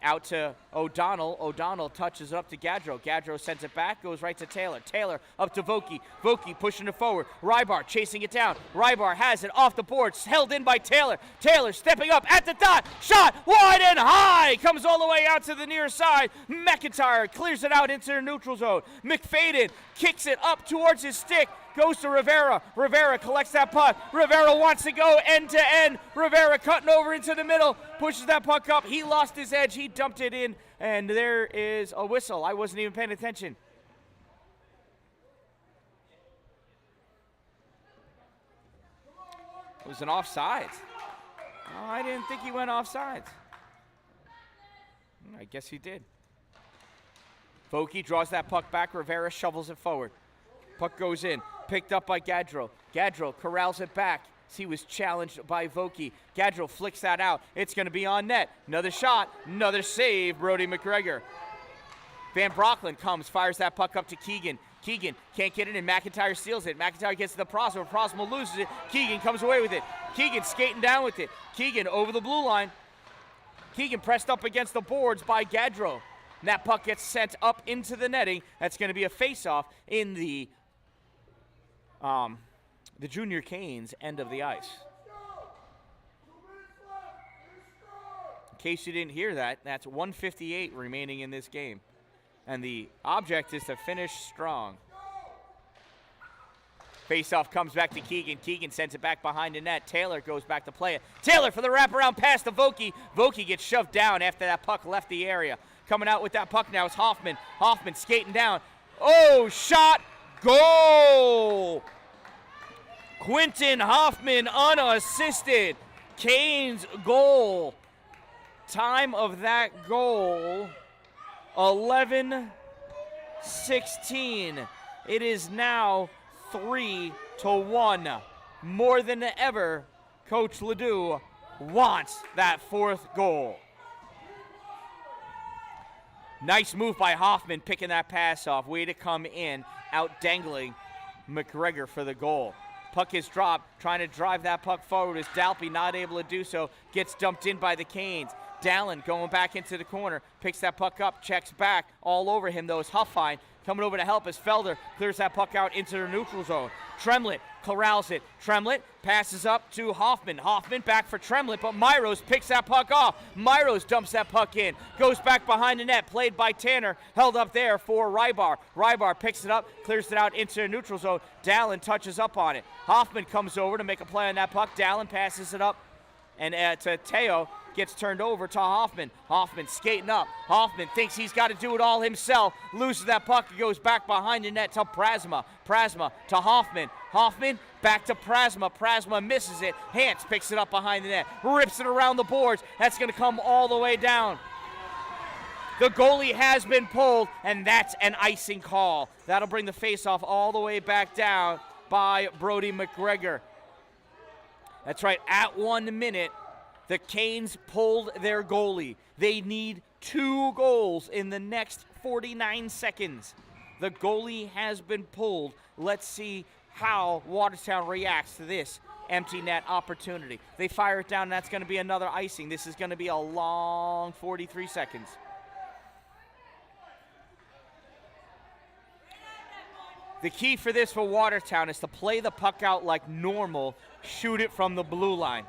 Speaker 1: out to O'Donnell. O'Donnell touches it up to Gaudreau. Gaudreau sends it back, goes right to Taylor. Taylor up to Vokey. Vokey pushing it forward. Rybar chasing it down. Rybar has it off the boards, held in by Taylor. Taylor stepping up at the dot. Shot wide and high. Comes all the way out to the near side. McIntyre clears it out into the neutral zone. McFadden kicks it up towards his stick. Goes to Rivera. Rivera collects that puck. Rivera wants to go end to end. Rivera cutting over into the middle. Pushes that puck up. He lost his edge. He dumped it in. And there is a whistle. I wasn't even paying attention. It was an offsides. Oh, I didn't think he went offsides. I guess he did. Vokey draws that puck back. Rivera shovels it forward. Puck goes in. Picked up by Gaudreau. Gaudreau corrals it back. He was challenged by Vokey. Gaudreau flicks that out. It's going to be on net. Another shot. Another save, Brody McGregor. Van Brocklin comes, fires that puck up to Keegan. Keegan can't get it in. McIntyre steals it. McIntyre gets to the Prosmo. Prosmo loses it. Keegan comes away with it. Keegan skating down with it. Keegan over the blue line. Keegan pressed up against the boards by Gaudreau. And that puck gets sent up into the netting. That's going to be a face-off in the Junior Canes end of the ice. In case you didn't hear that, that's 1:58 remaining in this game. And the object is to finish strong. Faceoff comes back to Keegan. Keegan sends it back behind the net. Taylor goes back to play it. Taylor for the wraparound pass to Vokey. Vokey gets shoved down after that puck left the area. Coming out with that puck now is Hoffman. Hoffman skating down. Oh, shot, goal! Quinton Hoffman unassisted. Canes goal. Time of that goal, 11:16. It is now 3-1. More than ever, Coach Ledoux wants that fourth goal. Nice move by Hoffman, picking that pass off. Way to come in, out dangling McGregor for the goal. Puck is dropped, trying to drive that puck forward. Is Dalpy not able to do so? Gets dumped in by the Canes. Dallin going back into the corner, picks that puck up, checks back. All over him, though, is Huffine. Coming over to help as Felder clears that puck out into the neutral zone. Tremlett corrals it. Tremlett passes up to Hoffman. Hoffman back for Tremlett, but Myros picks that puck off. Myros dumps that puck in. Goes back behind the net, played by Tanner. Held up there for Rybar. Rybar picks it up, clears it out into the neutral zone. Dallin touches up on it. Hoffman comes over to make a play on that puck. Dallin passes it up, and to Teo. Gets turned over to Hoffman. Hoffman skating up. Hoffman thinks he's got to do it all himself. Loses that puck. He goes back behind the net to Prasma. Prasma to Hoffman. Hoffman back to Prasma. Prasma misses it. Hans picks it up behind the net. Rips it around the boards. That's going to come all the way down. The goalie has been pulled, and that's an icing call. That'll bring the faceoff all the way back down by Brody McGregor. That's right, at 1 minute. The Canes pulled their goalie. They need 2 goals in the next 49 seconds. The goalie has been pulled. Let's see how Watertown reacts to this empty net opportunity. They fire it down, and that's going to be another icing. This is going to be a long 43 seconds. The key for this for Watertown is to play the puck out like normal, shoot it from the blue line.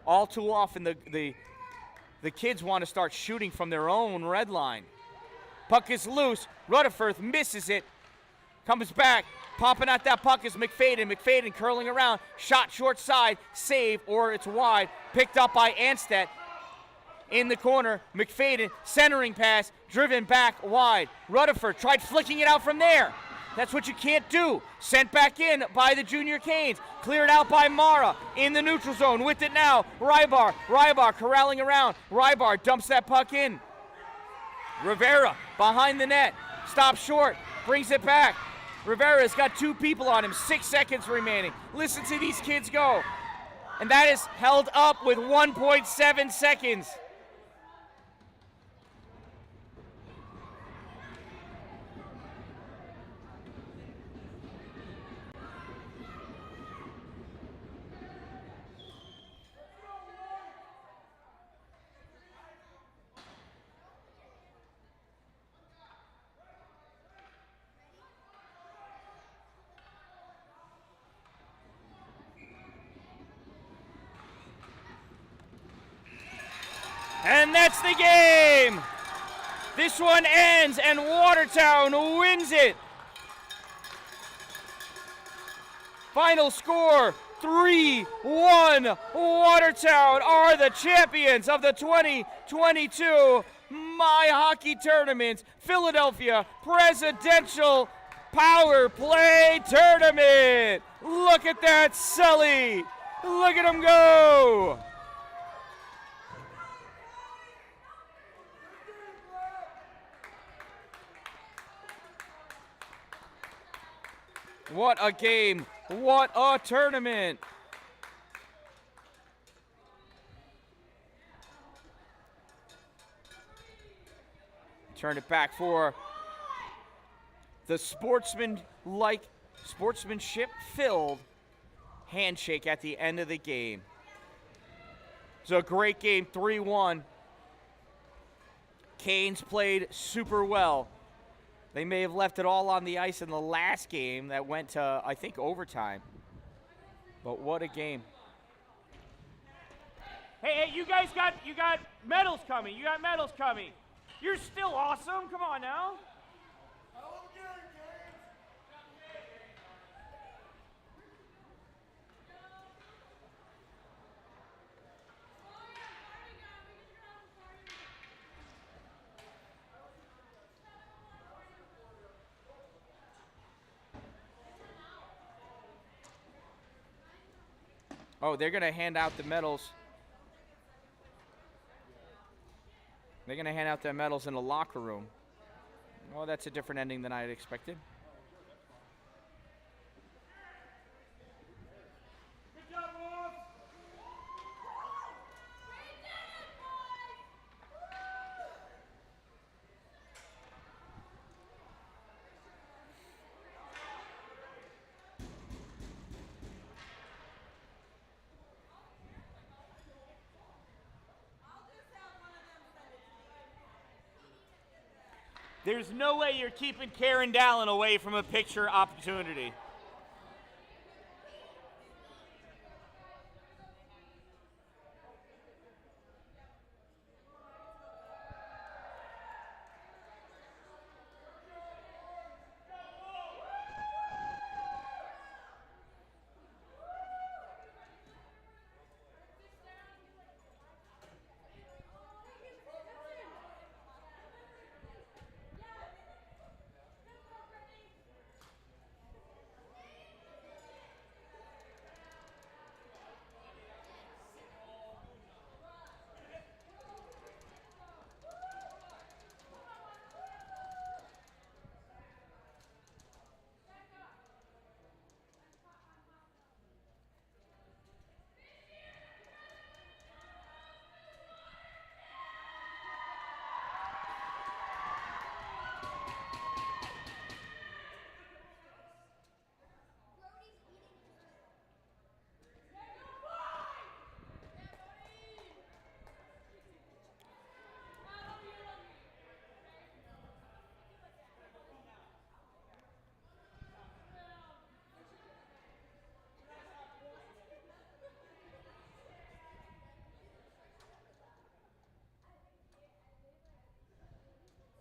Speaker 1: All too often, the kids want to start shooting from their own red line. Puck is loose. Rutherford misses it. Comes back. Popping at that puck is McFadden. McFadden curling around. Shot short side. Save, or it's wide. Picked up by Anstedt. In the corner, McFadden, centering pass, driven back wide. Rutherford tried flicking it out from there. That's what you can't do. Sent back in by the Junior Canes. Cleared out by Mara in the neutral zone. With it now, Rybar corralling around. Rybar dumps that puck in. Rivera behind the net. Stops short. Brings it back. Rivera's got 2 people on him. 6 seconds remaining. Listen to these kids go. And that is held up with 1.7 seconds. And that's the game. This one ends and Watertown wins it. Final score, 3-1. Watertown are the champions of the 2022 MYHockey Tournaments Philadelphia Presidential Power Play Tournament. Look at that, Sully. Look at him go. What a game. What a tournament. Turn it back for the sportsmanship-filled handshake at the end of the game. It's a great game, 3-1. Canes played super well. They may have left it all on the ice in the last game that went to, I think, overtime. But what a game.
Speaker 3: Hey, you guys got medals coming. You got medals coming. You're still awesome. Come on now.
Speaker 1: Oh, they're going to hand out the medals. They're going to hand out their medals in the locker room. Oh, that's a different ending than I had expected.
Speaker 3: Good job, boys. There's no way you're keeping Karen Dallin away from a picture opportunity.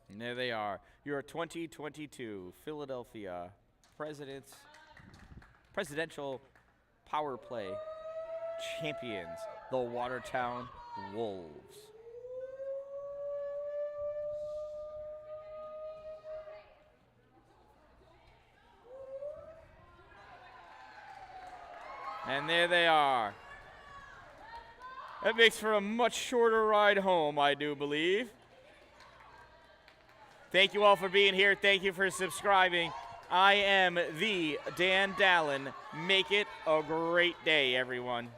Speaker 1: And there they are, your 2022 Philadelphia Presidential Power Play champions, the Watertown Wolves. And there they are. That makes for a much shorter ride home, I do believe. Thank you all for being here. Thank you for subscribing. I am the Dan Dallin. Make it a great day, everyone.